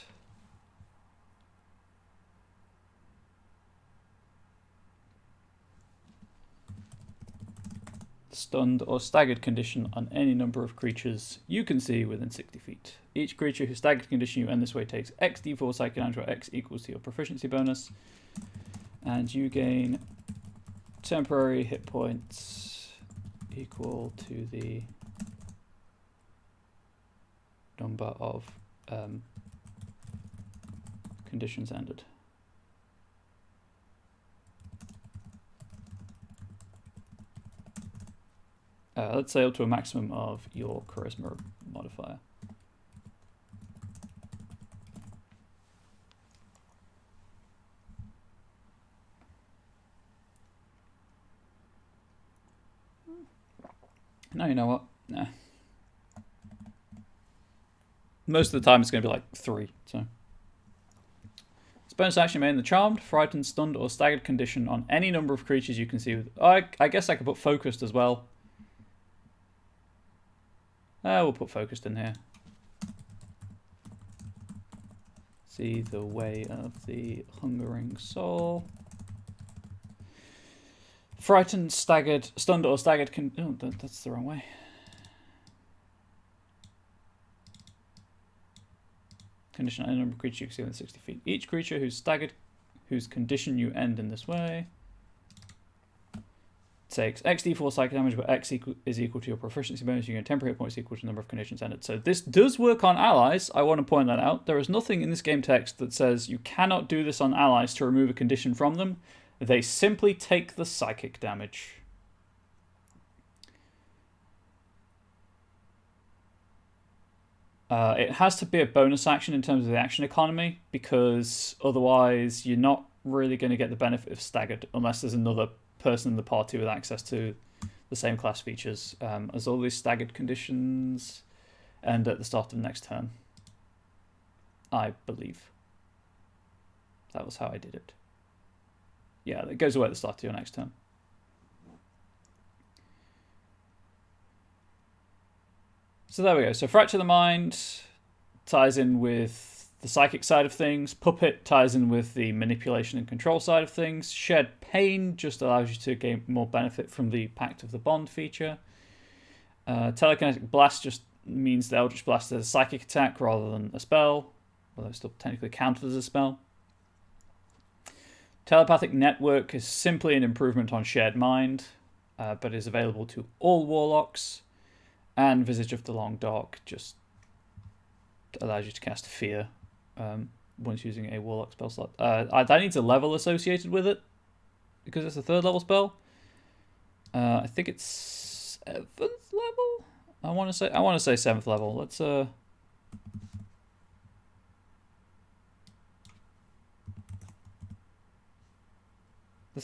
Stunned or staggered condition on any number of creatures you can see within 60 feet. Each creature whose staggered condition you end this way takes X d4 psychic damage, where X equals to your proficiency bonus. And you gain temporary hit points equal to the number of conditions ended. Let's say up to a maximum of your charisma modifier. No, you know what? Nah. Most of the time it's going to be like 3, so. This bonus action made in the charmed, frightened, stunned, or staggered condition on any number of creatures you can see with... I guess I could put focused as well. We'll put focused in here. See the way of the hungering soul. Frightened, staggered, stunned or staggered oh, that's the wrong way. Condition on a number of creatures you can see within 60 feet. Each creature who's staggered, whose condition you end in this way, takes X d4 psychic damage, but X is equal to your proficiency bonus. You get temporary hit points equal to the number of conditions ended. So this does work on allies. I want to point that out. There is nothing in this game text that says you cannot do this on allies to remove a condition from them. They simply take the psychic damage. It has to be a bonus action in terms of the action economy, because otherwise you're not really going to get the benefit of staggered unless there's another person in the party with access to the same class features, as all these staggered conditions end at the start of the next turn. I believe. That was how I did it. Yeah, it goes away at the start of your next turn. So there we go. So Fracture the Mind ties in with the psychic side of things. Puppet ties in with the manipulation and control side of things. Shed Pain just allows you to gain more benefit from the Pact of the Bond feature. Telekinetic Blast just means the Eldritch Blast is a psychic attack rather than a spell, although it's still technically counted as a spell. Telepathic Network is simply an improvement on Shared Mind, but is available to all Warlocks. And Visage of the Long Dark just allows you to cast Fear once using a Warlock spell slot. That needs a level associated with it, because it's a 3rd level spell. I think it's 7th level. I want to say 7th level. Let's see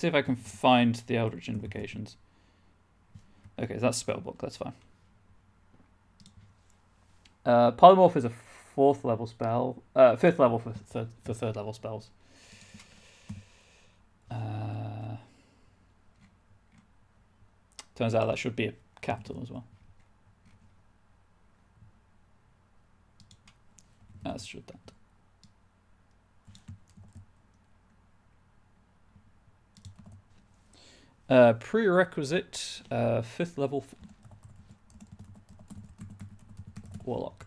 if I can find the Eldritch Invocations. Okay, that's Spellbook. That's fine. Polymorph is a 4th level spell. 5th level for third level spells. Turns out that should be a capital as well. As should that. Prerequisite 5th level Warlock.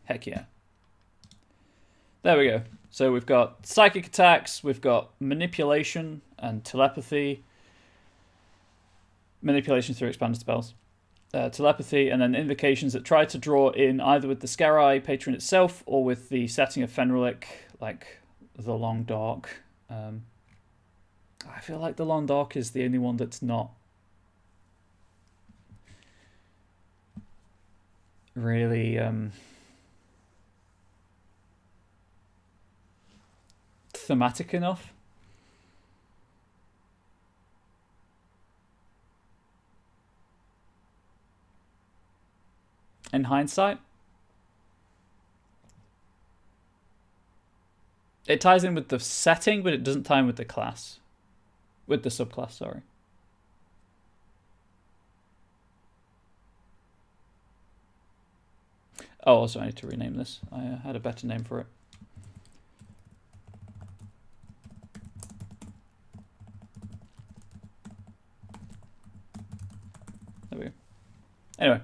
Heck yeah. There we go. So we've got psychic attacks, we've got manipulation and telepathy. Manipulation through expanded spells. Telepathy, and then invocations that try to draw in either with the Scarai patron itself or with the setting of Fenrilic, like the Long Dark. I feel like the Long Dark is the only one that's not really thematic enough. In hindsight, it ties in with the setting, but it doesn't tie in with the class. With the subclass, sorry. Oh, also I need to rename this. I had a better name for it. There we go. Anyway.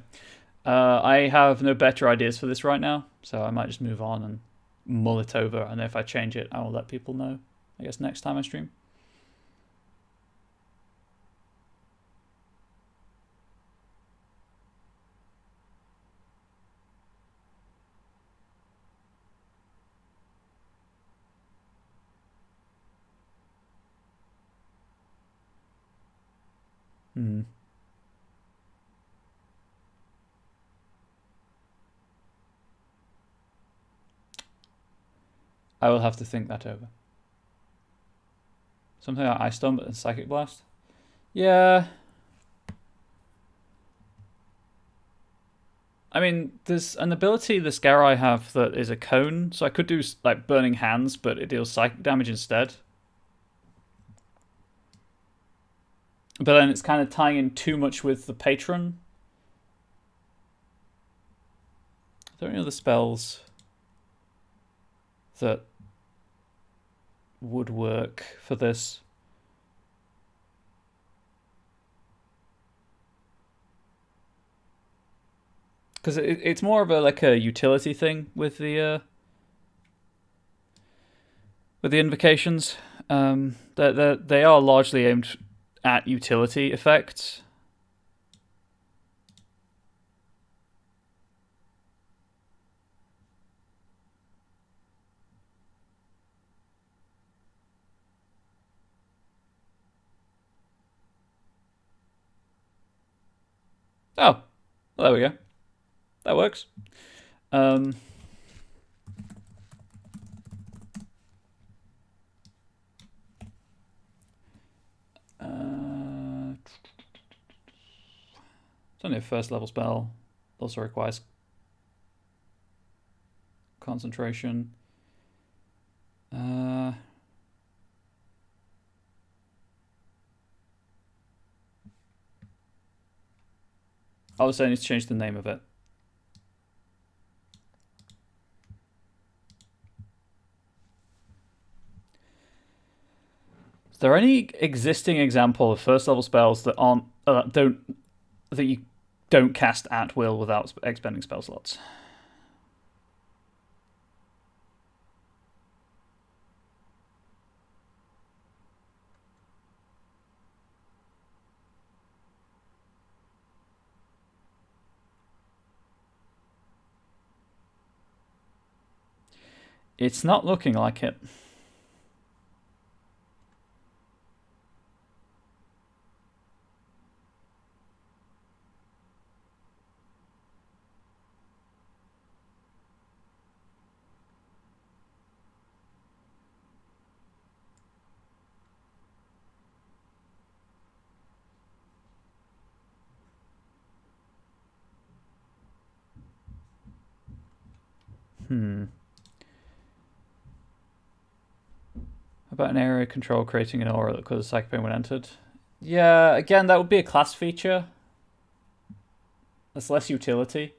I have no better ideas for this right now, so I might just move on and mull it over, and if I change it, I will let people know, I guess, next time I stream. I will have to think that over. Something like Ice Storm and Psychic Blast? Yeah. I mean, there's an ability the Scarai have that is a cone, so I could do like Burning Hands, but it deals psychic damage instead. But then it's kind of tying in too much with the patron. Are there any other spells that would work for this? Because it's more of a utility thing with the invocations. They are largely aimed at utility effects. Oh, well, there we go. That works. It's only a first level spell. Also requires concentration. Also, I need to change the name of it. Is there any existing example of first level spells that aren't that you don't cast at will without expending spell slots? It's not looking like it. About an area control creating an aura that causes psychic pain when entered. Yeah, again, that would be a class feature. That's less utility.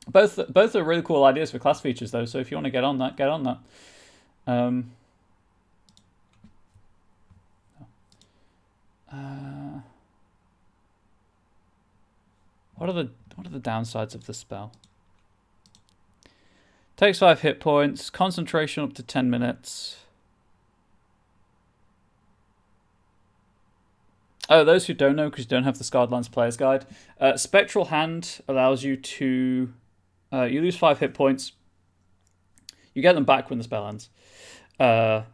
Both are really cool ideas for class features, though. So if you want to get on that, get on that. What are the downsides of the spell? Takes 5 hit points. Concentration up to 10 minutes. Oh, those who don't know, because you don't have the Scarred Lands Player's Guide, Spectral Hand allows you to... you lose 5 hit points. You get them back when the spell ends. And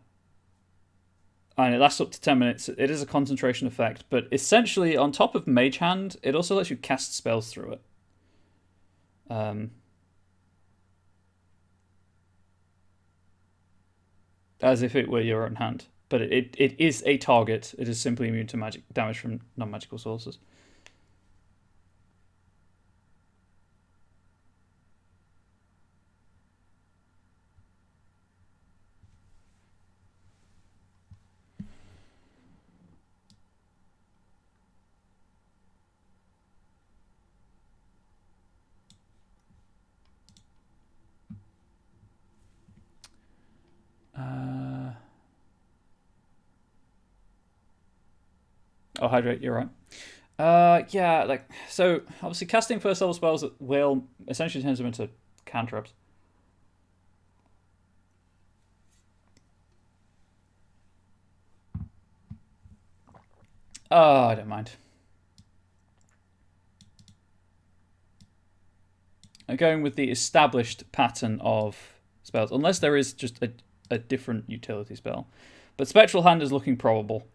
it lasts up to 10 minutes. It is a concentration effect, but essentially, on top of Mage Hand, it also lets you cast spells through it. As if it were your own hand. But it is a target. It is simply immune to magic damage from non-magical sources. Oh, Hydrate, you're right. Yeah, like, so, obviously casting first level spells at will essentially turns them into cantrips. Oh, I don't mind. I'm going with the established pattern of spells, unless there is just a different utility spell. But Spectral Hand is looking probable.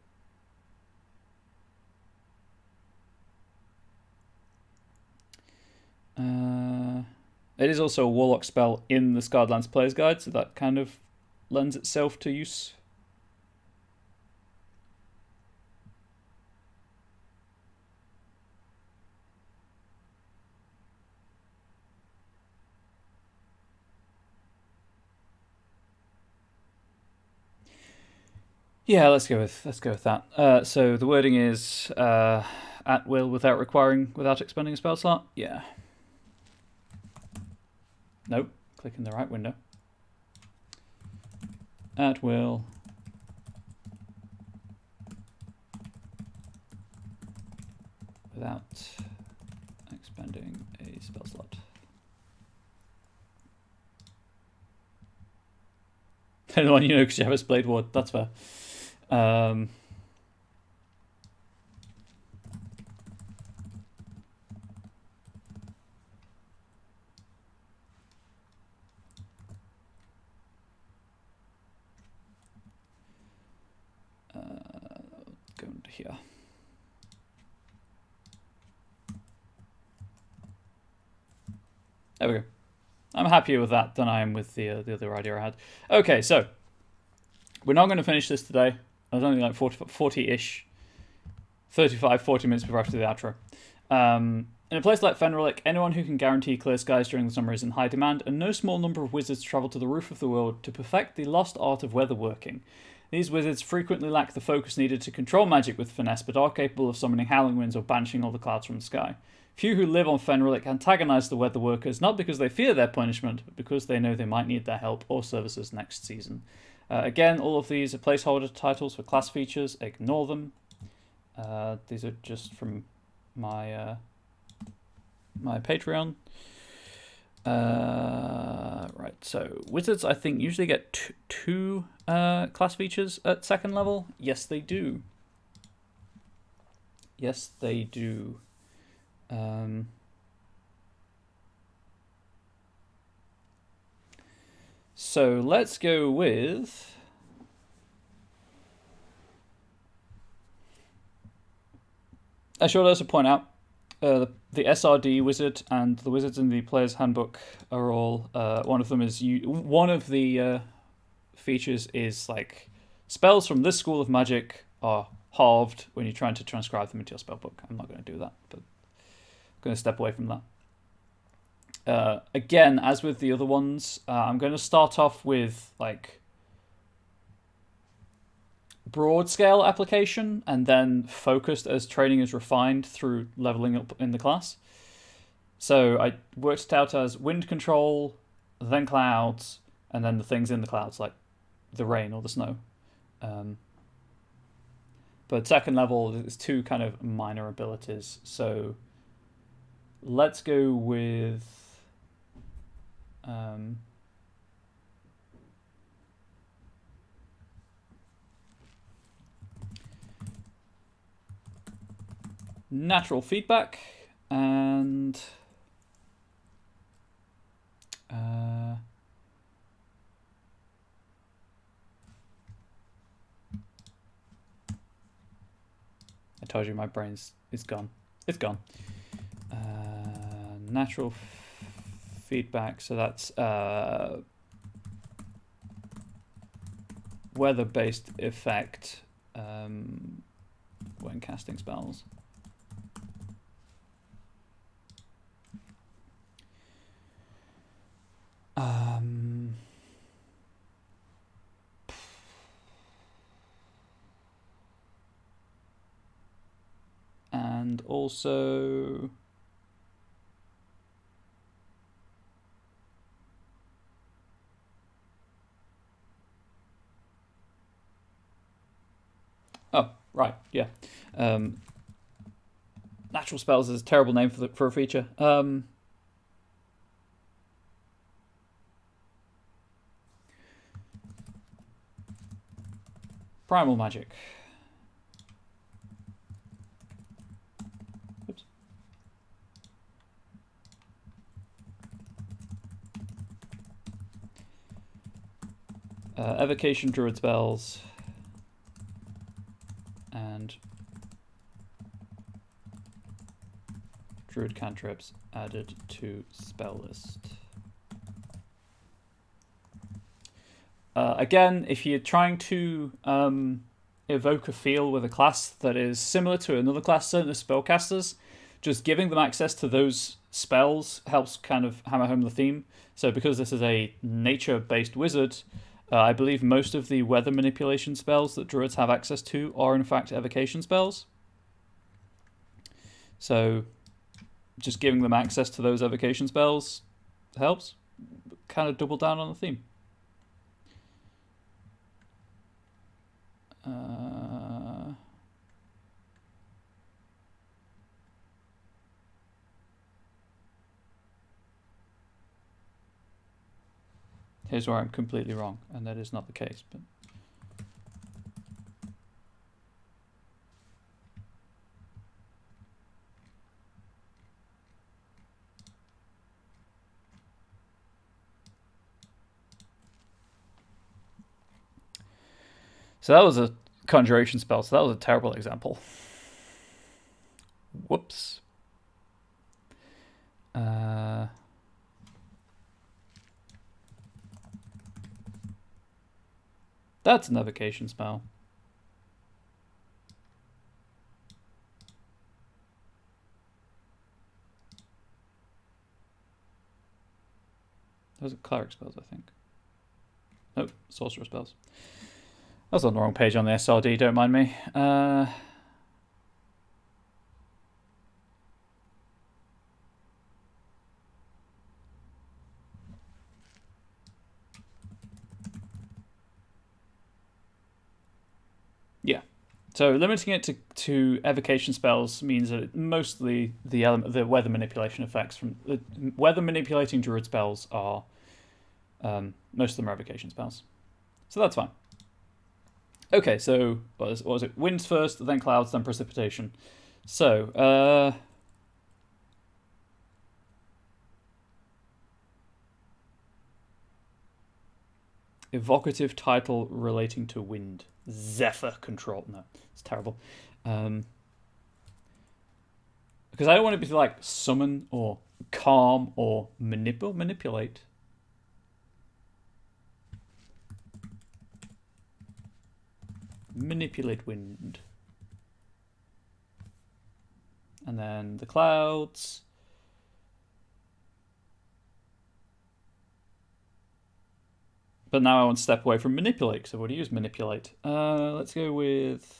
It is also a Warlock spell in the Scarred Lands Player's Guide, so that kind of lends itself to use. Yeah, let's go with that. So the wording is at will without expending a spell slot. Yeah. Nope. Click in the right window. At will. Without expending a spell slot. The one you know because you have a Blade Ward. That's fair. Go into here. There we go. I'm happier with that than I am with the other idea I had. Okay, so we're not going to finish this today. I was only like 40-ish, 35, 40 minutes before after the outro. In a place like Fenrilic, anyone who can guarantee clear skies during the summer is in high demand, and no small number of wizards travel to the roof of the world to perfect the lost art of weatherworking. These wizards frequently lack the focus needed to control magic with finesse, but are capable of summoning howling winds or banishing all the clouds from the sky. Few who live on Fenrilic antagonize the weather workers, not because they fear their punishment, but because they know they might need their help or services next season. Again, all of these are placeholder titles for class features. Ignore them. These are just from my my Patreon. Right, so wizards, I think, usually get two class features at second level. Yes, they do. Yes, they do. So let's go with... I should also point out the SRD wizard and the wizards in the player's handbook are all one of them is one of the features is like spells from this school of magic are halved when you're trying to transcribe them into your spellbook. I'm not going to do that, but I'm going to step away from that. again, as with the other ones, I'm going to start off with like broad scale application and then focused as training is refined through leveling up in the class. So I worked it out as wind control, then clouds, and then the things in the clouds like the rain or the snow. But second level is two kind of minor abilities. So let's go with natural feedback and I told you my brain is gone. It's gone. Natural feedback. So that's weather-based effect when casting spells. And also oh, right, yeah. Natural spells is a terrible name for a feature. Primal magic. Oops. Evocation druid spells and druid cantrips added to spell list. Again, if you're trying to evoke a feel with a class that is similar to another class, certain spellcasters, just giving them access to those spells helps kind of hammer home the theme. So because this is a nature-based wizard, I believe most of the weather manipulation spells that druids have access to are in fact evocation spells. So just giving them access to those evocation spells helps kind of double down on the theme. Here's where I'm completely wrong, and that is not the case. But so that was a conjuration spell, so that was a terrible example. Whoops. That's an evocation spell. Those are cleric spells, I think. Nope, sorcerer spells. I was on the wrong page on the SRD, don't mind me. Yeah. So limiting it to evocation spells means that mostly the weather manipulation effects from weather manipulating druid spells are most of them are evocation spells. So that's fine. Okay, so what was it? Winds first, then clouds, then precipitation. So evocative title relating to wind. Zephyr control. No, it's terrible. Because I don't want it to be like summon or calm or manipulate. Manipulate wind. And then the clouds. But now I want to step away from manipulate, because I've already used manipulate. Let's go with...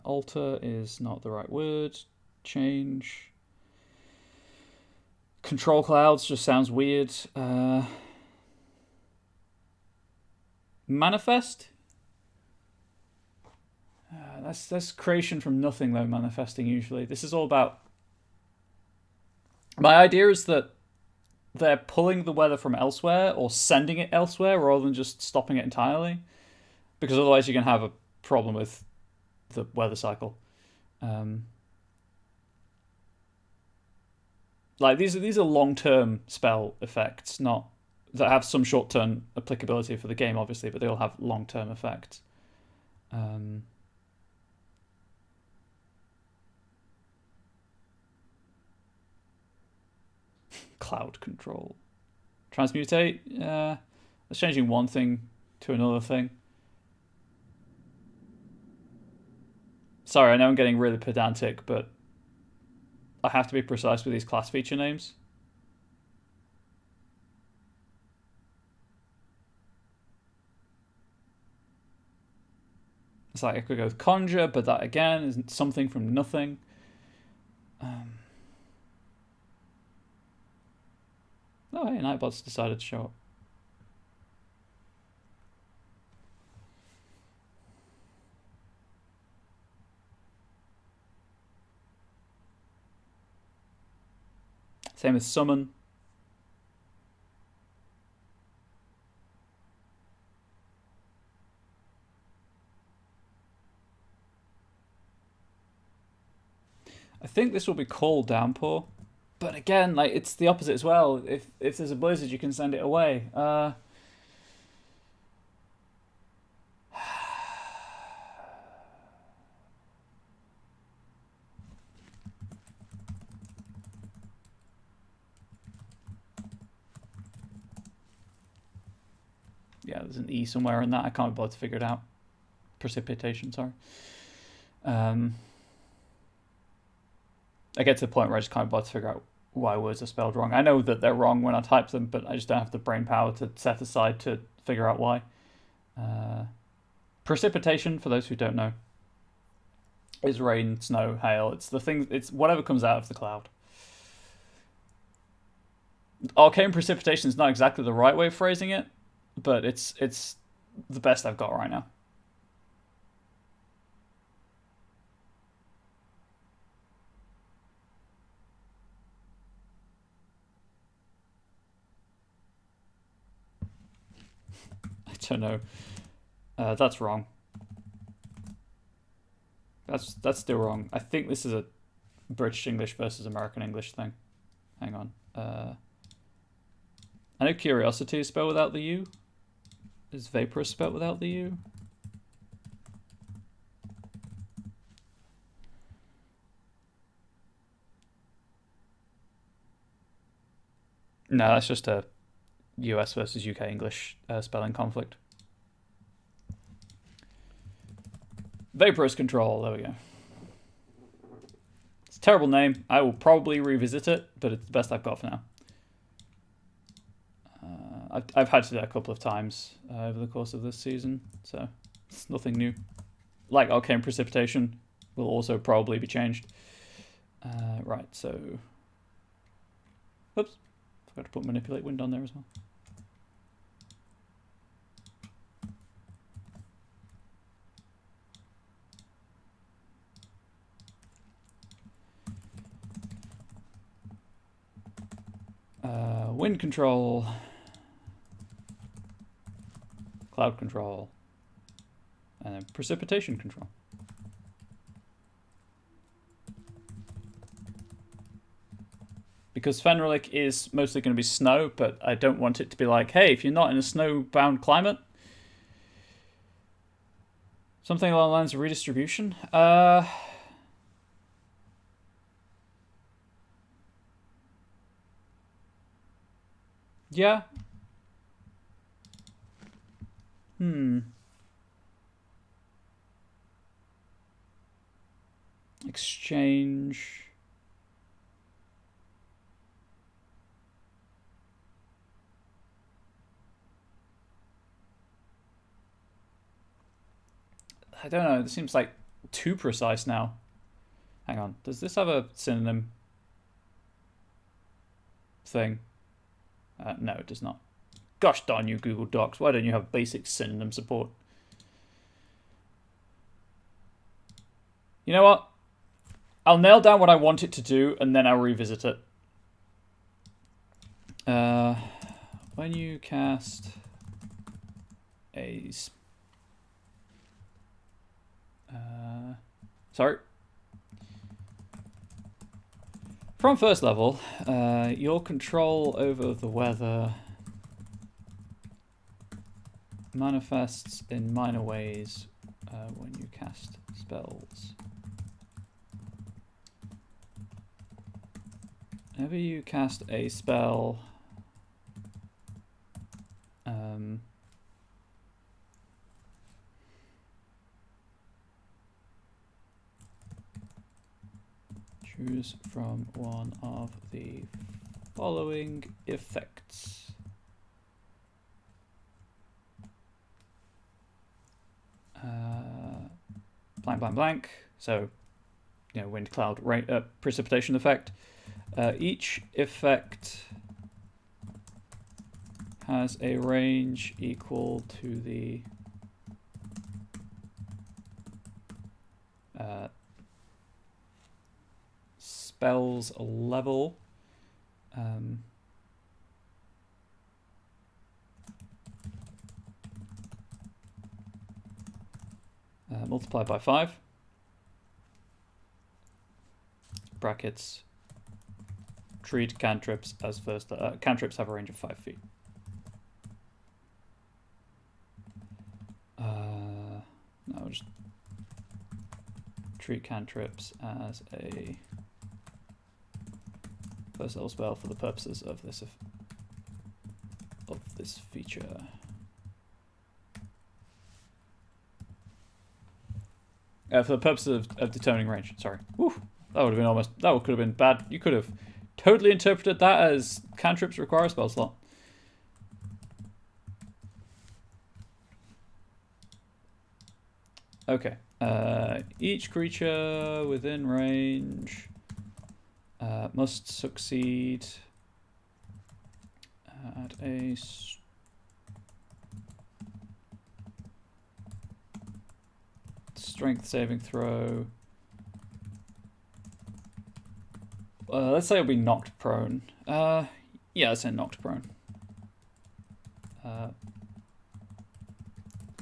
alter is not the right word. Change. Control clouds just sounds weird. Manifest? That's creation from nothing, though, manifesting usually. This is all about... My idea is that they're pulling the weather from elsewhere or sending it elsewhere rather than just stopping it entirely. Because otherwise you're going to have a problem with the weather cycle. Like these are long-term spell effects, not that have some short-term applicability for the game, obviously, but they all have long-term effects. Cloud control. Transmutate? Yeah. That's changing one thing to another thing. Sorry, I know I'm getting really pedantic, but I have to be precise with these class feature names. It's like I could go with conjure, but that again is something from nothing. Oh, hey, Nightbot's decided to show up. Same as summon. I think this will be called downpour. But again, like it's the opposite as well. If there's a blizzard, you can send it away. Yeah, there's an E somewhere in that. I can't be bothered to figure it out. Precipitation, sorry. I get to the point where I just can't bother to figure out why words are spelled wrong. I know that they're wrong when I type them, but I just don't have the brain power to set aside to figure out why. Precipitation, for those who don't know, is rain, snow, hail. It's the thing. It's whatever comes out of the cloud. Arcane precipitation is not exactly the right way of phrasing it, but it's the best I've got right now. I don't know. That's wrong. That's still wrong. I think this is a British English versus American English thing. Hang on. I know curiosity is spelled without the U. Is vaporous spelled without the U? No, that's just a US versus UK English spelling conflict. Vaporous control, there we go. It's a terrible name. I will probably revisit it, but it's the best I've got for now. I've had to do that a couple of times over the course of this season, so it's nothing new. Like Arcane Precipitation will also probably be changed. Right, so... Oops, forgot to put Manipulate Wind on there as well. Wind control, cloud control, and then precipitation control. Because Fenric is mostly going to be snow, but I don't want it to be like, hey, if you're not in a snow-bound climate, something along the lines of redistribution. Yeah. Exchange. I don't know. It seems like too precise now. Hang on. Does this have a synonym thing? No, it does not. Gosh darn you, Google Docs. Why don't you have basic synonym support? You know what? I'll nail down what I want it to do, and then I'll revisit it. When you cast a... sorry. From first level, your control over the weather manifests in minor ways when you cast spells. Whenever you cast a spell, choose from one of the following effects. Blank, blank, blank. So, you know, wind, cloud, rain, precipitation effect. Each effect has a range equal to the spell's level. Multiplied by 5. Brackets. Treat cantrips as first. Cantrips have a range of 5 feet. No, just treat cantrips as a first level spell for the purposes of this feature. For the purposes of determining range. Sorry. Whew. That would have been almost. That could have been bad. You could have totally interpreted that as cantrips require a spell slot. Okay. Each creature within range must succeed at a strength saving throw. Let's say it'll be knocked prone. Yeah, let's say knocked prone.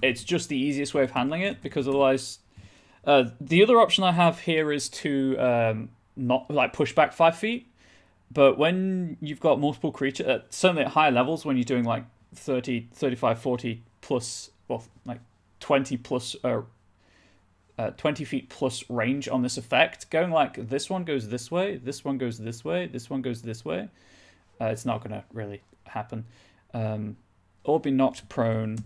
It's just the easiest way of handling it, because otherwise... the other option I have here is to not like push back 5 feet. But when you've got multiple creatures, certainly at higher levels, when you're doing like 30, 35, 40 plus, well, like 20 plus... 20 feet plus range on this effect, going like this one goes this way, this one goes this way, this one goes this way, it's not going to really happen. Or be knocked prone.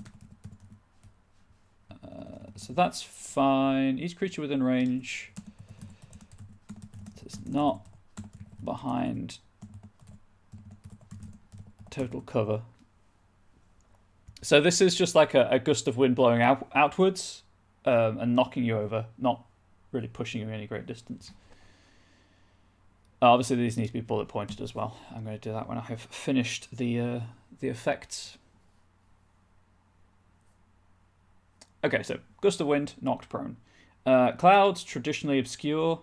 So that's fine. Each creature within range is not behind total cover. So this is just like a gust of wind blowing outwards. And knocking you over, not really pushing you any great distance. Obviously, these need to be bullet pointed as well. I'm going to do that when I have finished the effects. Okay, so gust of wind, knocked prone. Clouds, traditionally obscure.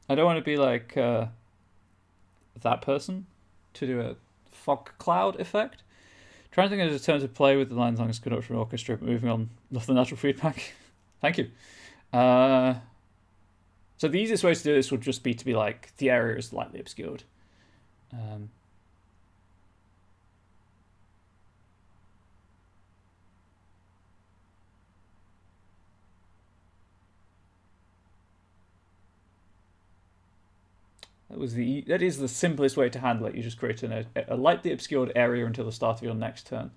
I don't want to be like that person to do a fog cloud effect. Trying to think of a terms of play with the lines long as good from orchestra, but moving on. Love the natural feedback. Thank you. So the easiest way to do this would just be to be like, the area is lightly obscured. That is the simplest way to handle it. You just create a lightly obscured area until the start of your next turn.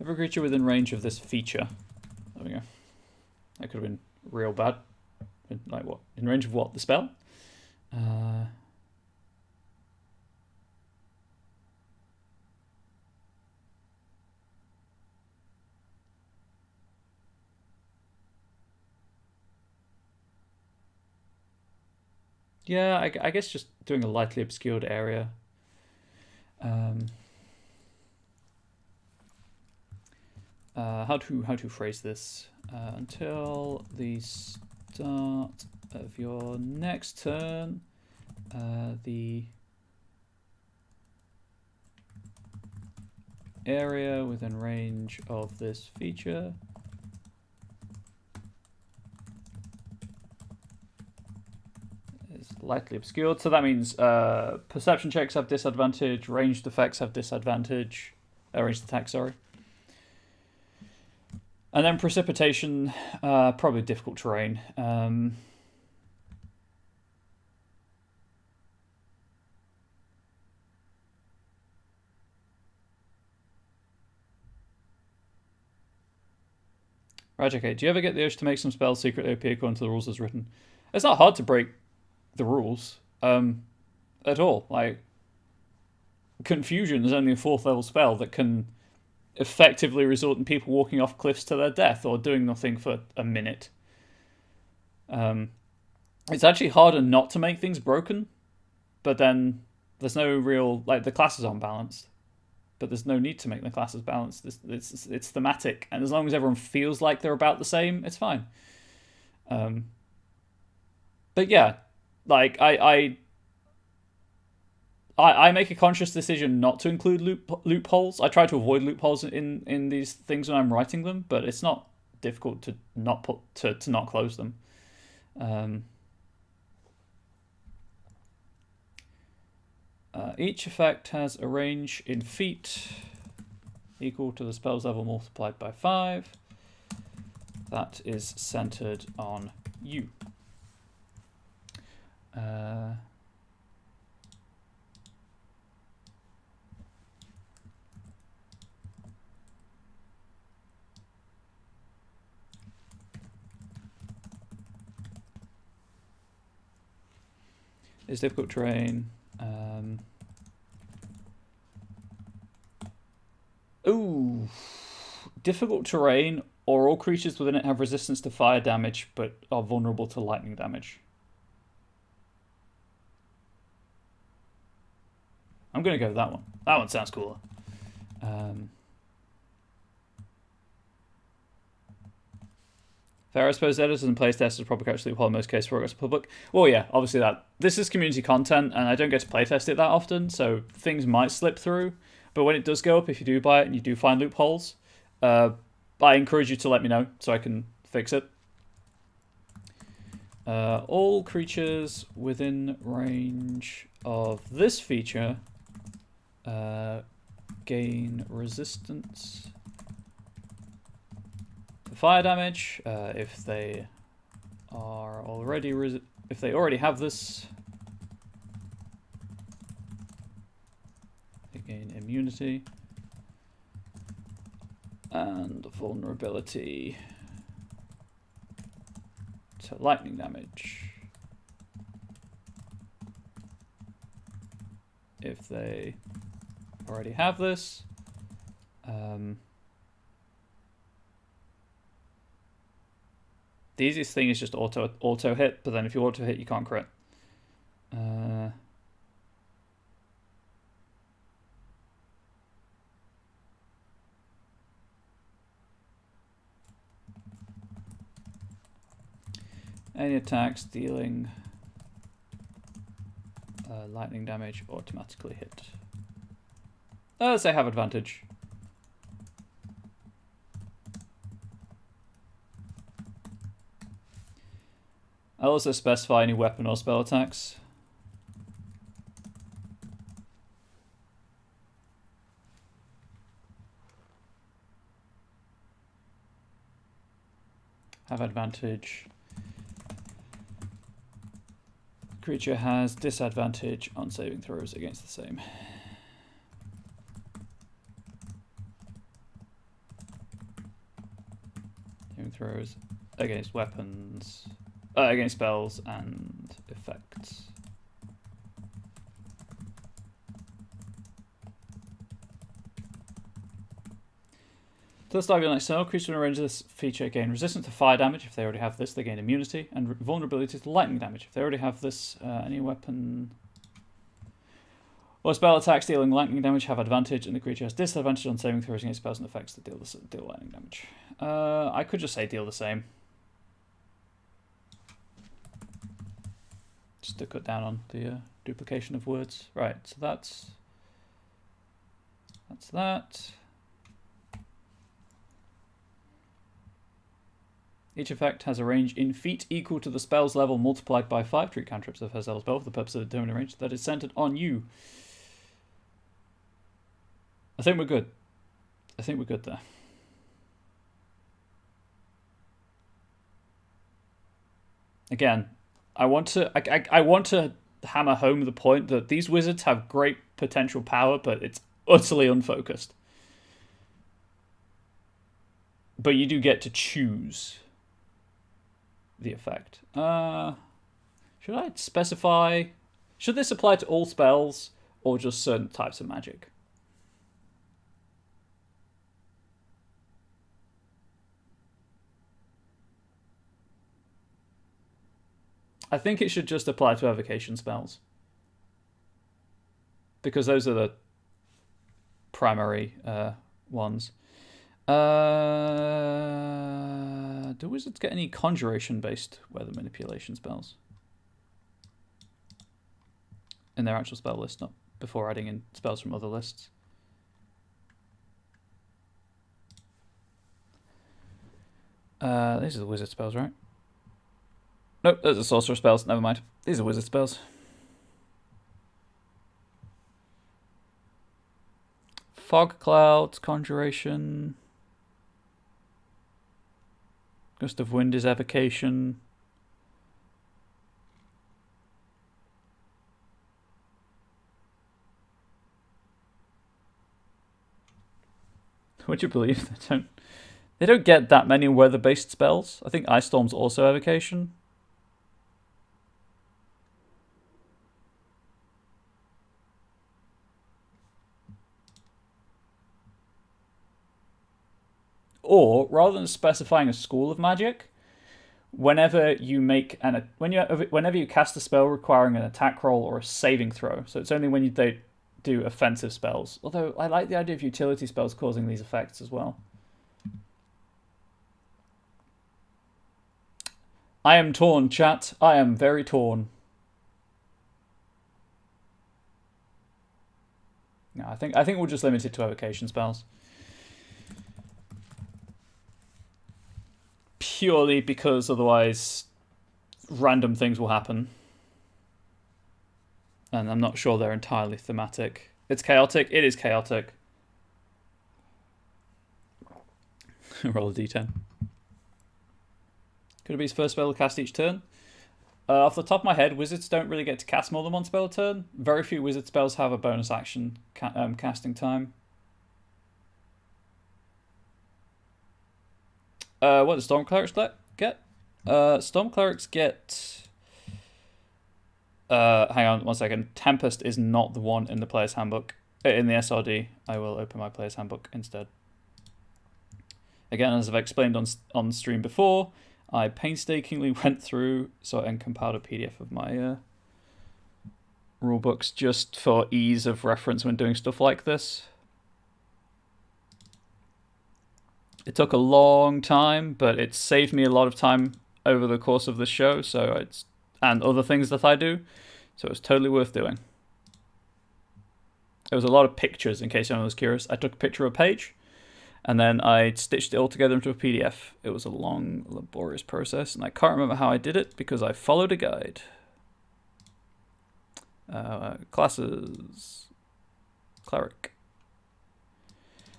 Every creature within range of this feature. There we go. That could have been real bad. Like what? In range of what? The spell? Yeah, I guess just doing a lightly obscured area. How to phrase this? Until the start of your next turn, the area within range of this feature is lightly obscured. So that means perception checks have disadvantage, ranged effects have disadvantage, ranged attack, sorry. And then precipitation, probably difficult terrain. Right, okay. Do you ever get the urge to make some spells secretly OP according to the rules as written? It's not hard to break the rules at all. Like, Confusion is only a 4th level spell that can effectively result in people walking off cliffs to their death or doing nothing for a minute. It's actually harder not to make things broken, but then there's no real, like, the classes aren't balanced, but there's no need to make the classes balanced. It's thematic, and as long as everyone feels like they're about the same, it's fine. But yeah, like, I make a conscious decision not to include loopholes. I try to avoid loopholes in these things when I'm writing them, but it's not difficult to not close them. Each effect has a range in feet equal to the spell's level multiplied by 5. That is centered on you. It's difficult terrain. Ooh, difficult terrain, or all creatures within it have resistance to fire damage but are vulnerable to lightning damage. I'm gonna go with that one. That one sounds cooler. Fair, I suppose editors and playtesters will probably catch loophole in most cases before it goes to public. Well, yeah, obviously this is community content, and I don't get to playtest it that often, so things might slip through. But when it does go up, if you do buy it and you do find loopholes, I encourage you to let me know so I can fix it. All creatures within range of this feature gain resistance to fire damage if they already have this. They gain immunity and vulnerability to lightning damage if they already have this. The easiest thing is just auto hit, but then if you auto hit, you can't crit. Any attacks dealing lightning damage automatically hit. Let's say have advantage. I'll also specify any weapon or spell attacks. have advantage. Creature has disadvantage on saving throws against the same. Saving throws against weapons, against spells and effects. To the start of your next turn, creatures in range of this feature gain resistance to fire damage. If they already have this, they gain immunity, and vulnerability to lightning damage. If they already have this, any weapon or spell attacks dealing lightning damage have advantage, and the creature has disadvantage on saving throws against spells and effects that deal lightning damage. I could just say deal the same. Just to cut down on the duplication of words. Right, so that's that. Each effect has a range in feet equal to the spell's level multiplied by 5. Treat cantrips of her spell for the purpose of determining a range that is centered on you. I think we're good. I think we're good there. Again, I want to hammer home the point that these wizards have great potential power, but it's utterly unfocused. But you do get to choose the effect. Should I specify? Should this apply to all spells or just certain types of magic? I think it should just apply to evocation spells, because those are the primary ones. Do wizards get any conjuration-based weather manipulation spells in their actual spell list, not before adding in spells from other lists? These are the wizard spells, right? Nope, those are sorcerer spells. Never mind. These are wizard spells. Fog clouds, conjuration. Gust of wind is evocation. Would you believe they don't get that many weather-based spells? I think Ice Storm's also evocation. Or, rather than specifying a school of magic, whenever you cast a spell requiring an attack roll or a saving throw, so it's only when they do offensive spells. Although I like the idea of utility spells causing these effects as well. I am torn, chat. I am very torn. No, I think we'll just limit it to evocation spells. Purely because otherwise random things will happen. And I'm not sure they're entirely thematic. It's chaotic. It is chaotic. Roll a d10. Could it be his first spell to cast each turn? Off the top of my head, wizards don't really get to cast more than one spell a turn. Very few wizard spells have a bonus action casting time. What does Storm Clerics get? Storm Clerics get... hang on 1 second. Tempest is not the one in the player's handbook. In the SRD. I will open my player's handbook instead. Again, as I've explained on stream before, I painstakingly went through and compiled a PDF of my rulebooks just for ease of reference when doing stuff like this. It took a long time, but it saved me a lot of time over the course of the show, and other things that I do, so it was totally worth doing. There was a lot of pictures, in case anyone was curious. I took a picture of a page, and then I stitched it all together into a PDF. It was a long, laborious process, and I can't remember how I did it because I followed a guide. Classes. Cleric.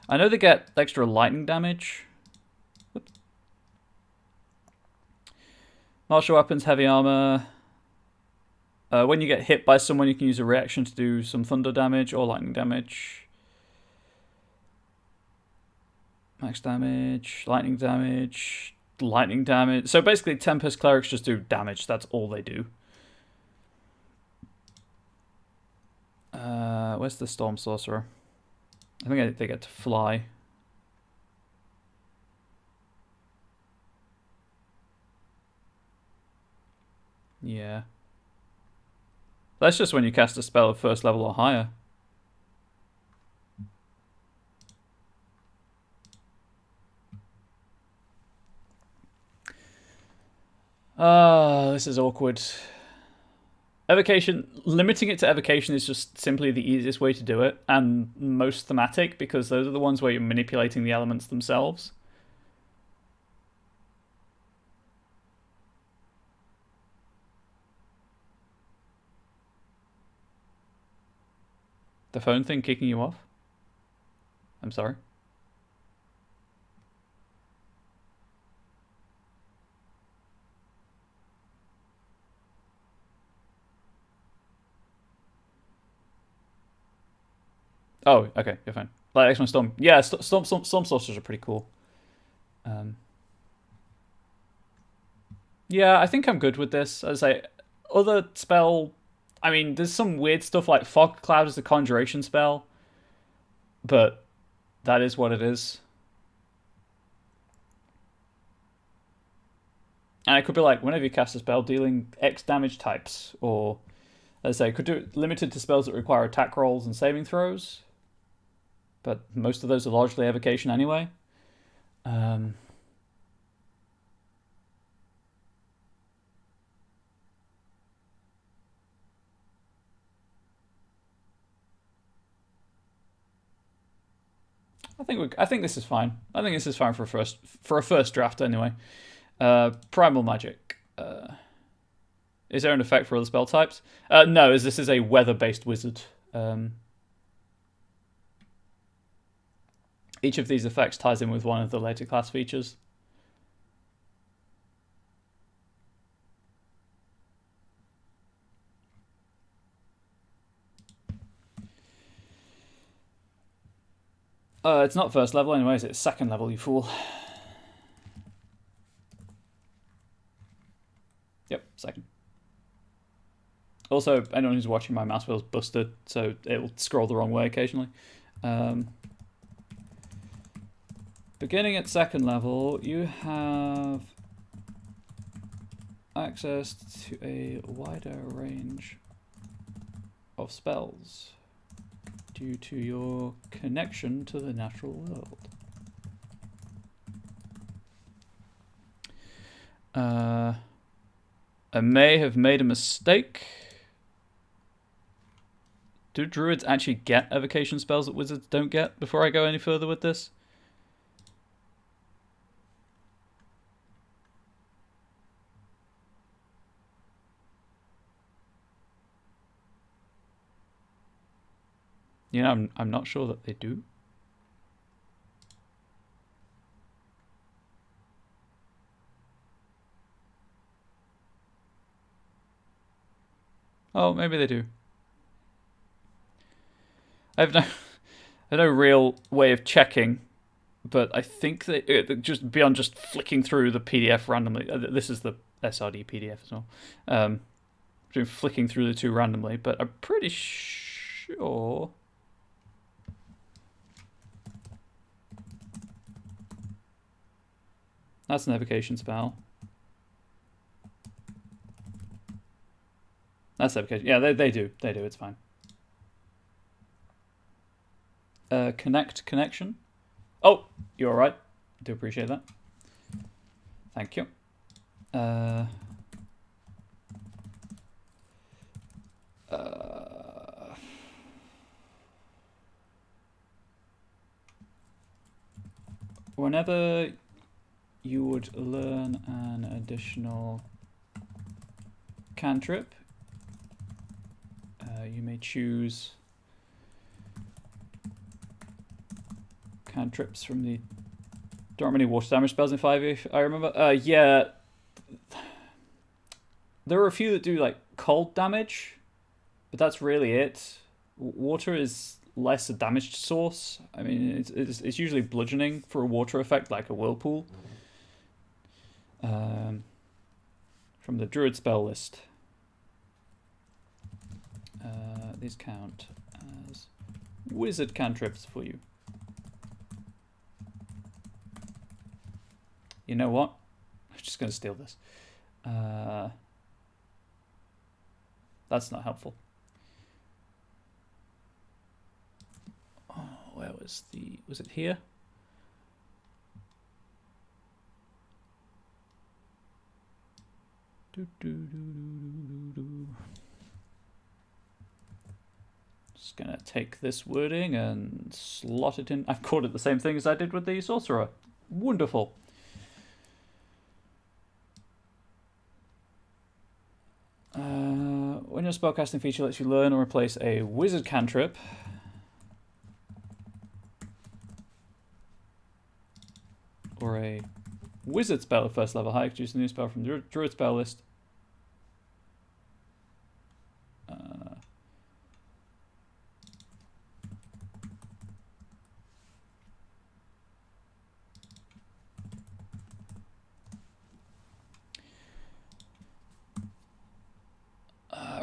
I know they get extra lightning damage. Whoops. Martial weapons, heavy armor. When you get hit by someone, you can use a reaction to do some thunder damage or lightning damage. Max damage, lightning damage, lightning damage. So basically, Tempest clerics just do damage. That's all they do. Where's the Storm Sorcerer? I think they get to fly. Yeah. That's just when you cast a spell of first level or higher. This is awkward. Evocation, limiting it to evocation is just simply the easiest way to do it, and most thematic, because those are the ones where you're manipulating the elements themselves. The phone thing kicking you off? I'm sorry. Oh, okay, you're fine. Like X-Men Storm. Yeah, Storm Sorcerers are pretty cool. Yeah, I think I'm good with this. As I say, other spell... I mean, there's some weird stuff like Fog Cloud is a conjuration spell. But that is what it is. And it could be like, whenever you cast a spell, dealing X damage types. Or, as I say, could do it limited to spells that require attack rolls and saving throws. But most of those are largely evocation anyway. I think this is fine. I think this is fine for a first draft anyway. Primal magic. Is there an effect for other spell types? No, as this is a weather-based wizard. Each of these effects ties in with one of the later class features. It's not first level anyways, it's second level, you fool. Yep, second. Also, anyone who's watching, my mouse wheel's busted, so it'll scroll the wrong way occasionally. Beginning at second level, you have access to a wider range of spells due to your connection to the natural world. I may have made a mistake. Do druids actually get evocation spells that wizards don't get before I go any further with this? You know, I'm not sure that they do. Oh, maybe they do. I have no real way of checking, but I think that just beyond just flicking through the PDF randomly. This is the SRD PDF as well. Doing flicking through the two randomly, but I'm pretty sure. That's an evocation spell. That's evocation. Yeah, they do. They do. It's fine. Connection. Oh, you're all right. I do appreciate that. Thank you. Whenever you would learn an additional cantrip, you may choose cantrips from the... Don't have any water damage spells in 5e, if I remember. Yeah. There are a few that do like cold damage, but that's really it. Water is less a damage source. I mean, it's usually bludgeoning for a water effect, like a whirlpool. From the druid spell list, these count as wizard cantrips for you. You know what? I'm just going to steal this. That's not helpful. Oh, where was the... Was it here? Just going to take this wording and slot it in. I've called it the same thing as I did with the sorcerer. Wonderful. When your spellcasting feature lets you learn or replace a wizard cantrip, or a wizard spell at first level high, choose a new spell from the druid spell list.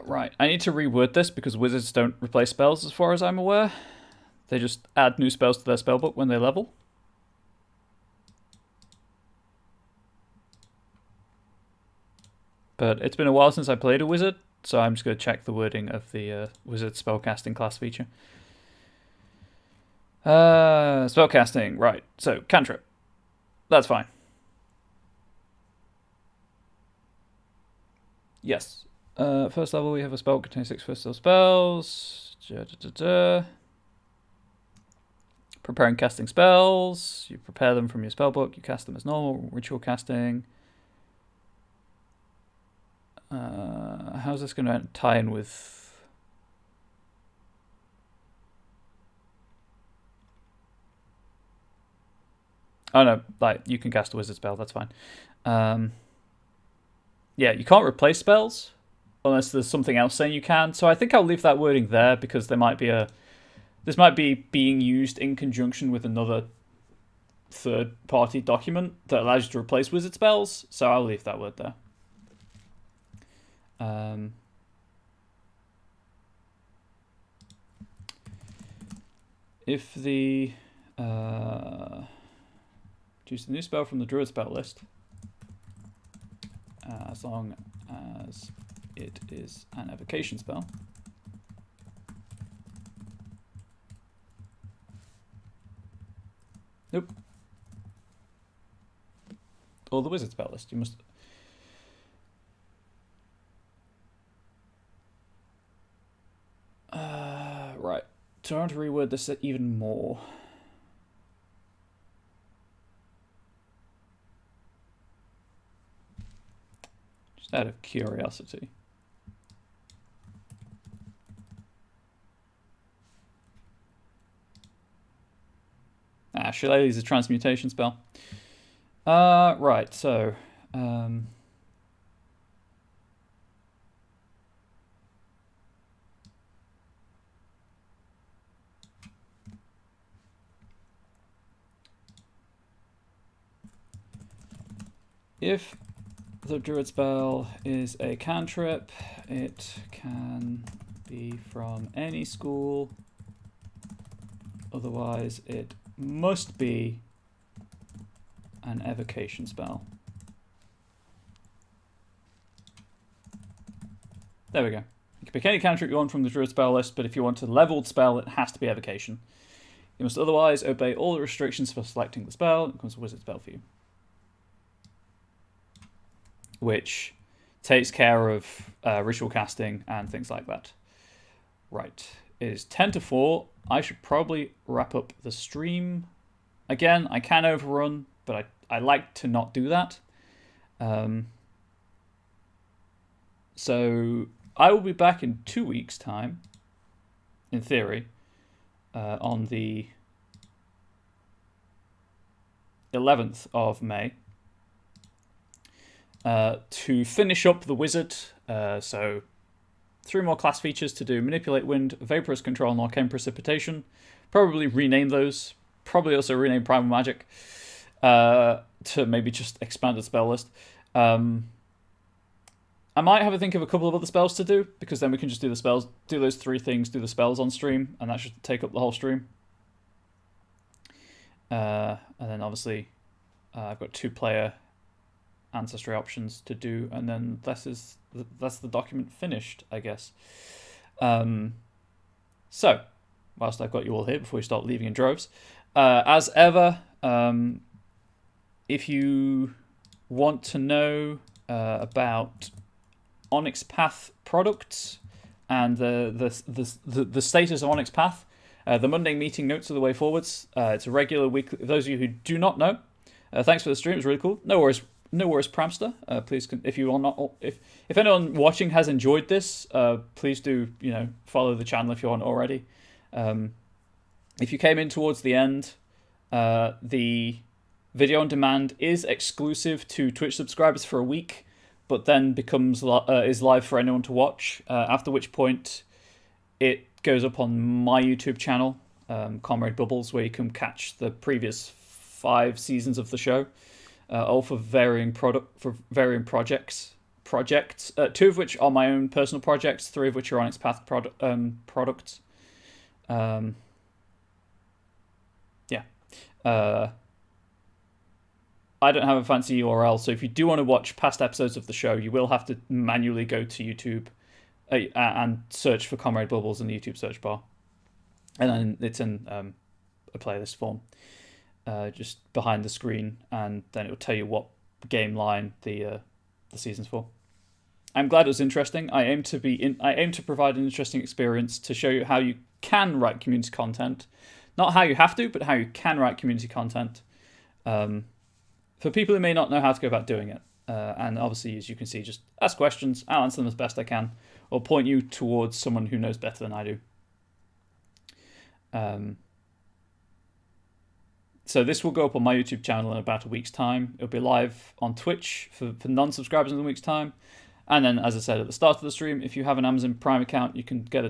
Right, I need to reword this because wizards don't replace spells as far as I'm aware. They just add new spells to their spellbook when they level. But it's been a while since I played a wizard, so I'm just going to check the wording of the wizard spellcasting class feature. Spellcasting, right. So, cantrip. That's fine. Yes. First level, we have a spell containing 6 first level spells. Preparing casting spells. You prepare them from your spellbook. You cast them as normal. Ritual casting. How's this going to tie in with... Oh no, like you can cast a wizard spell. That's fine. Yeah, you can't replace spells unless there's something else saying you can. So I think I'll leave that wording there because there might be this might be being used in conjunction with another third-party document that allows you to replace wizard spells. So I'll leave that word there. If the choose the new spell from the druid spell list, as long as it is an evocation spell. Nope. Or the wizard spell list. You must. Right. So I want to reword this even more. Just out of curiosity. Shillelagh's a transmutation spell. Right, so... if the druid spell is a cantrip, it can be from any school. Otherwise, it must be an evocation spell. There we go. You can pick any cantrip you want from the druid spell list, but if you want a leveled spell, it has to be evocation. You must otherwise obey all the restrictions for selecting the spell. It becomes a wizard spell for you. Which takes care of ritual casting and things like that. Right. It is 10 to 4. I should probably wrap up the stream. Again, I can overrun, but I like to not do that. So I will be back in 2 weeks' time, in theory, on the 11th of May. to finish up the wizard. So 3 more class features to do: Manipulate Wind, Vaporous Control, and Arcane Precipitation. Probably rename those. Probably also rename Primal Magic to maybe just expand the spell list. I might have a think of a couple of other spells to do, because then we can just do the spells, do those 3 things, do the spells on stream, and that should take up the whole stream. And then obviously I've got 2-player ancestry options to do, and then that's the document finished, I guess. So, whilst I've got you all here before we start leaving in droves, as ever, if you want to know about Onyx Path products and the status of Onyx Path, the Monday meeting notes are the way forwards. It's a regular weekly. For those of you who do not know, thanks for the stream. It was really cool. No worries, Pramster. Please, if you are not, if anyone watching has enjoyed this, please do follow the channel if you aren't already. If you came in towards the end, the video on demand is exclusive to Twitch subscribers for a week, but then is live for anyone to watch. After which point, it goes up on my YouTube channel, Comrade Bubbles, where you can catch the previous 5 seasons of the show, all for varying projects. 2 of which are my own personal projects, 3 of which are Onyx Path products. I don't have a fancy URL, so if you do want to watch past episodes of the show, you will have to manually go to YouTube and search for Comrade Bubbles in the YouTube search bar. And then it's in a playlist form, just behind the screen, and then it will tell you what game line the season's for. I'm glad it was interesting. I aim to provide an interesting experience to show you how you can write community content. Not how you have to, but how you can write community content. For people who may not know how to go about doing it. And obviously, as you can see, just ask questions. I'll answer them as best I can, or point you towards someone who knows better than I do. So this will go up on my YouTube channel in about a week's time. It'll be live on Twitch for non-subscribers in a week's time. And then, as I said at the start of the stream, if you have an Amazon Prime account, you can get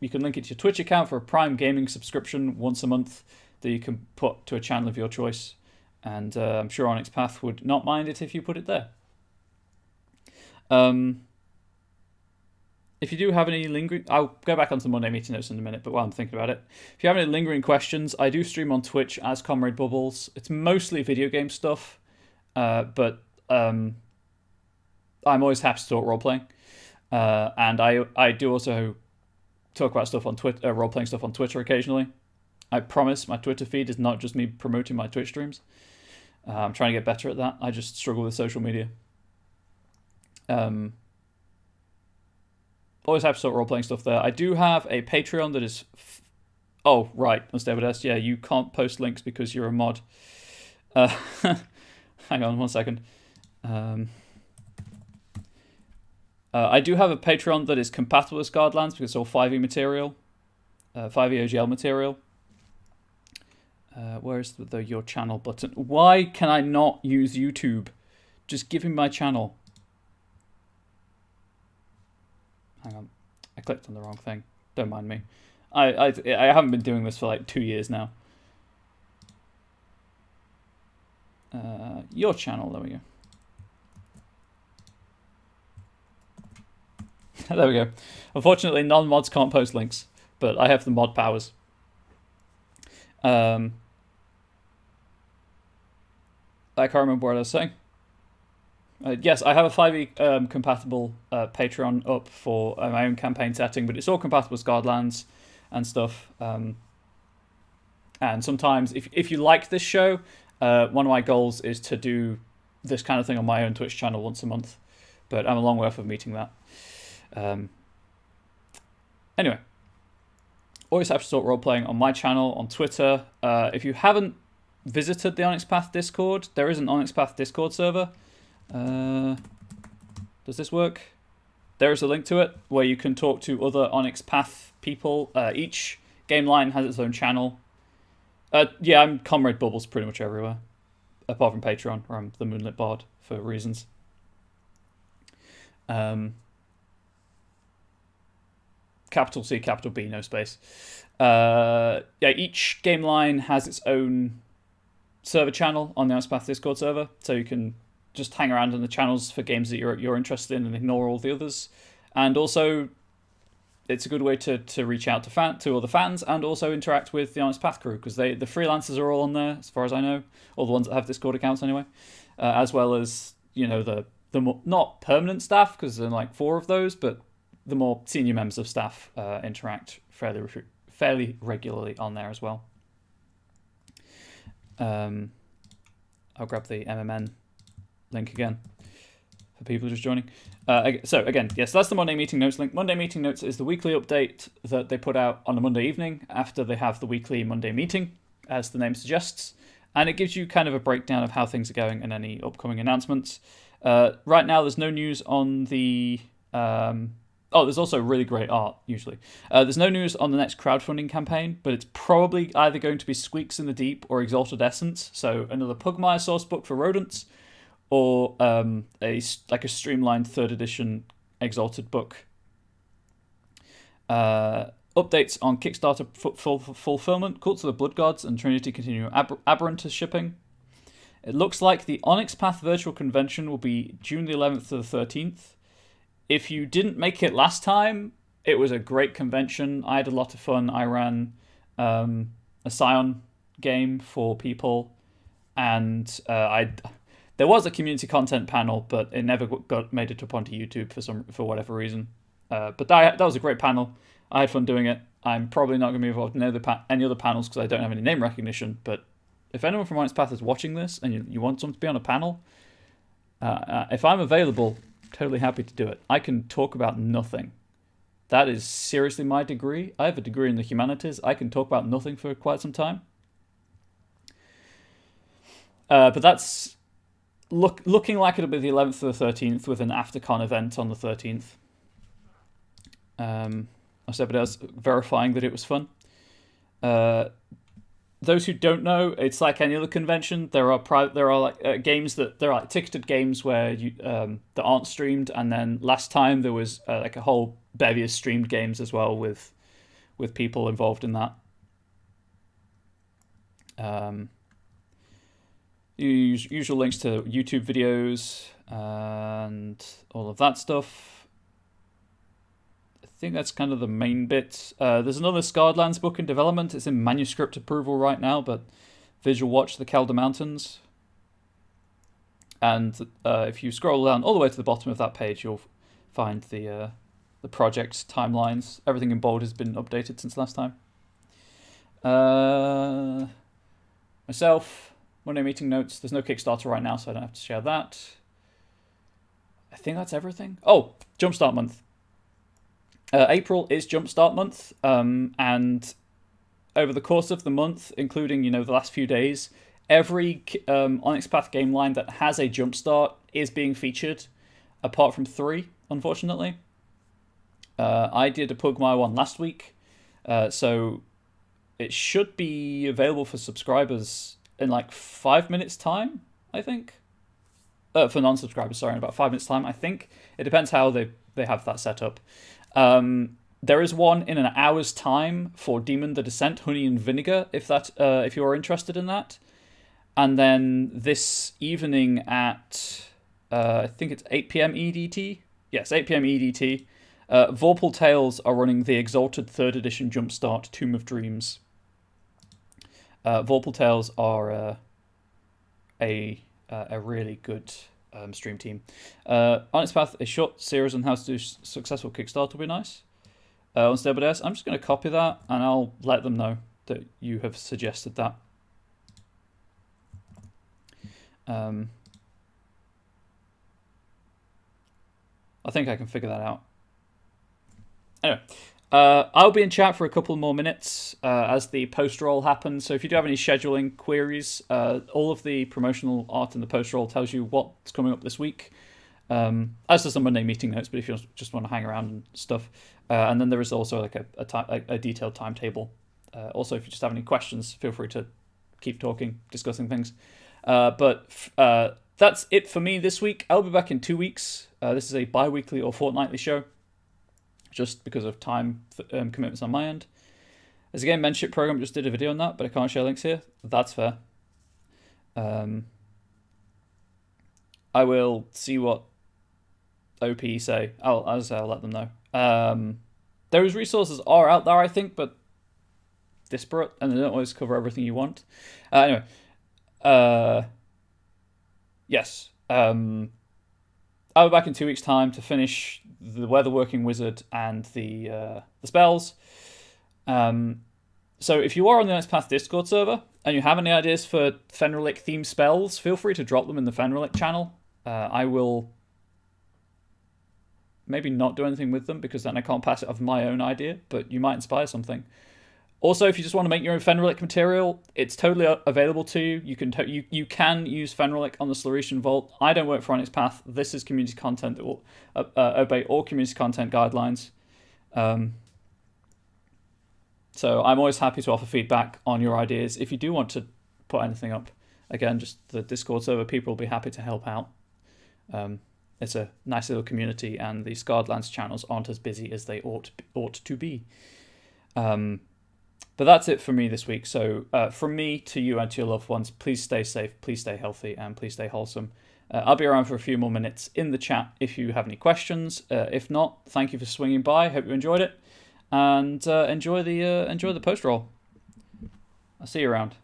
you can link it to your Twitch account for a Prime gaming subscription once a month that you can put to a channel of your choice. And I'm sure Onyx Path would not mind it if you put it there. If you do have any lingering... I'll go back onto the Monday meeting notes in a minute, but while I'm thinking about it, if you have any lingering questions, I do stream on Twitch as Comrade Bubbles. It's mostly video game stuff, but I'm always happy to talk role-playing. And I do also talk about stuff on Twitter, role-playing stuff on Twitter occasionally. I promise my Twitter feed is not just me promoting my Twitch streams. I'm trying to get better at that. I just struggle with social media. Always happy to talk role-playing stuff there. I do have a Patreon that is... Oh, right, Unstable S. Yeah, you can't post links because you're a mod. Hang on 1 second. I do have a Patreon that is compatible with Guardlands because it's all 5e material. 5e OGL material. Where's the your channel button? Why can I not use YouTube? Just give me my channel. Hang on. I clicked on the wrong thing. Don't mind me. I haven't been doing this for like 2 years now. Your channel, there we go. There we go. Unfortunately, non-mods can't post links, but I have the mod powers. I can't remember what I was saying. Yes, I have a 5e compatible Patreon up for my own campaign setting, but it's all compatible with Guardlands and stuff. And sometimes, if you like this show, one of my goals is to do this kind of thing on my own Twitch channel once a month. But I'm a long way off of meeting that. Anyway, always happy to talk role-playing on my channel, on Twitter. If you haven't visited the Onyx Path Discord, there is an Onyx Path Discord server. Does this work? There is a link to it where you can talk to other Onyx Path people. Each game line has its own channel. Yeah, I'm Comrade Bubbles pretty much everywhere, apart from Patreon, where I'm the Moonlit Bard for reasons. Capital C, capital B, no space. Each game line has its own server channel on the Honest Path Discord server, so you can just hang around in the channels for games that you're interested in and ignore all the others. And also, it's a good way to reach out to other fans and also interact with the Honest Path crew, because the freelancers are all on there, as far as I know, all the ones that have Discord accounts anyway, as well as the more, not permanent staff, because there are like 4 of those, but the more senior members of staff interact fairly regularly on there as well. I'll grab the MMN link again for people just joining. So again, yes, that's the Monday Meeting Notes link. Monday Meeting Notes is the weekly update that they put out on a Monday evening after they have the weekly Monday meeting, as the name suggests. And it gives you kind of a breakdown of how things are going and any upcoming announcements. Right now, there's no news on the... there's also really great art, usually. There's no news on the next crowdfunding campaign, but it's probably either going to be Squeaks in the Deep or Exalted Essence, so another Pugmire source book for rodents, or a streamlined 3rd edition Exalted book. Updates on Kickstarter fulfillment, Cults of the Blood Gods, and Trinity Continuum Aberrant is shipping. It looks like the Onyx Path Virtual Convention will be June the 11th to the 13th. If you didn't make it last time, it was a great convention. I had a lot of fun. I ran a Scion game for people, and there was a community content panel, but it never made it up onto YouTube for whatever reason. But that was a great panel. I had fun doing it. I'm probably not going to be involved in any other panels because I don't have any name recognition. But if anyone from Onyx Path is watching this and you want someone to be on a panel, if I'm available, totally happy to do it. I can talk about nothing. That is seriously my degree. I have a degree in the humanities. I can talk about nothing for quite some time. But that's looking like it'll be the 11th to the 13th with an AfterCon event on the 13th. I said, but I was verifying that it was fun. Those who don't know, it's like any other convention. There are games there are like ticketed games where that aren't streamed, and then last time there was like a whole bevy of streamed games as well with people involved in that. Usual links to YouTube videos and all of that stuff. I think that's kind of the main bit. There's another Scarred Lands book in development. It's in manuscript approval right now, but Visual Watch the Calder Mountains. And if you scroll down all the way to the bottom of that page, you'll find the project timelines. Everything in bold has been updated since last time. Myself, Monday Meeting Notes. There's no Kickstarter right now, so I don't have to share that. I think that's everything. Oh, Jumpstart Month. April is Jumpstart Month, and over the course of the month, including the last few days, every Onyx Path game line that has a Jumpstart is being featured, apart from 3, unfortunately. I did a Pugmire one last week, so it should be available for subscribers in like 5 minutes' time, I think. For non-subscribers, sorry, in about 5 minutes' time, I think. It depends how they have that set up. There is one in an hour's time for Demon the Descent, Honey and Vinegar, if you are interested in that. And then this evening at, I think it's 8 p.m. EDT? Yes, 8 p.m. EDT. Vorpal Tales are running the Exalted 3rd Edition Jumpstart Tomb of Dreams. Vorpal Tales are a really good stream team. Onyx Path, a short series on how to do successful Kickstarter will be nice. On Stable DS, I'm just going to copy that and I'll let them know that you have suggested that. I think I can figure that out. Anyway, I'll be in chat for a couple more minutes as the post roll happens. So if you do have any scheduling queries, all of the promotional art in the post roll tells you what's coming up this week. As does the Monday Meeting Notes, but if you just want to hang around and stuff. And then there is also like a detailed timetable. Also, if you just have any questions, feel free to keep talking, discussing things. But that's it for me this week. I'll be back in 2 weeks This is a bi-weekly or fortnightly show, just because of time commitments on my end. There's a game mentorship program, just did a video on that, but I can't share links here. That's fair. I will see what OP say. I'll let them know. Those resources are out there, I think, but disparate, and they don't always cover everything you want. Anyway, yes. I'll be back in 2 weeks' time to finish the Weather Working Wizard and the spells. So if you are on the Next Path Discord server and you have any ideas for Fenrilic themed spells, feel free to drop them in the Fenrilic channel. I will maybe not do anything with them because then I can't pass it off my own idea, but you might inspire something. Also, if you just want to make your own Fenrilic material, it's totally available to you. You can use Fenrilic on the Sluritian Vault. I don't work for Onyx Path. This is community content that will obey all community content guidelines. So I'm always happy to offer feedback on your ideas. If you do want to put anything up, again, just the Discord server people will be happy to help out. It's a nice little community, and the Scarredlands channels aren't as busy as they ought to be. But that's it for me this week. So from me to you and to your loved ones, please stay safe, please stay healthy, and please stay wholesome. I'll be around for a few more minutes in the chat if you have any questions. If not, thank you for swinging by. Hope you enjoyed it, and enjoy the post roll. I'll see you around.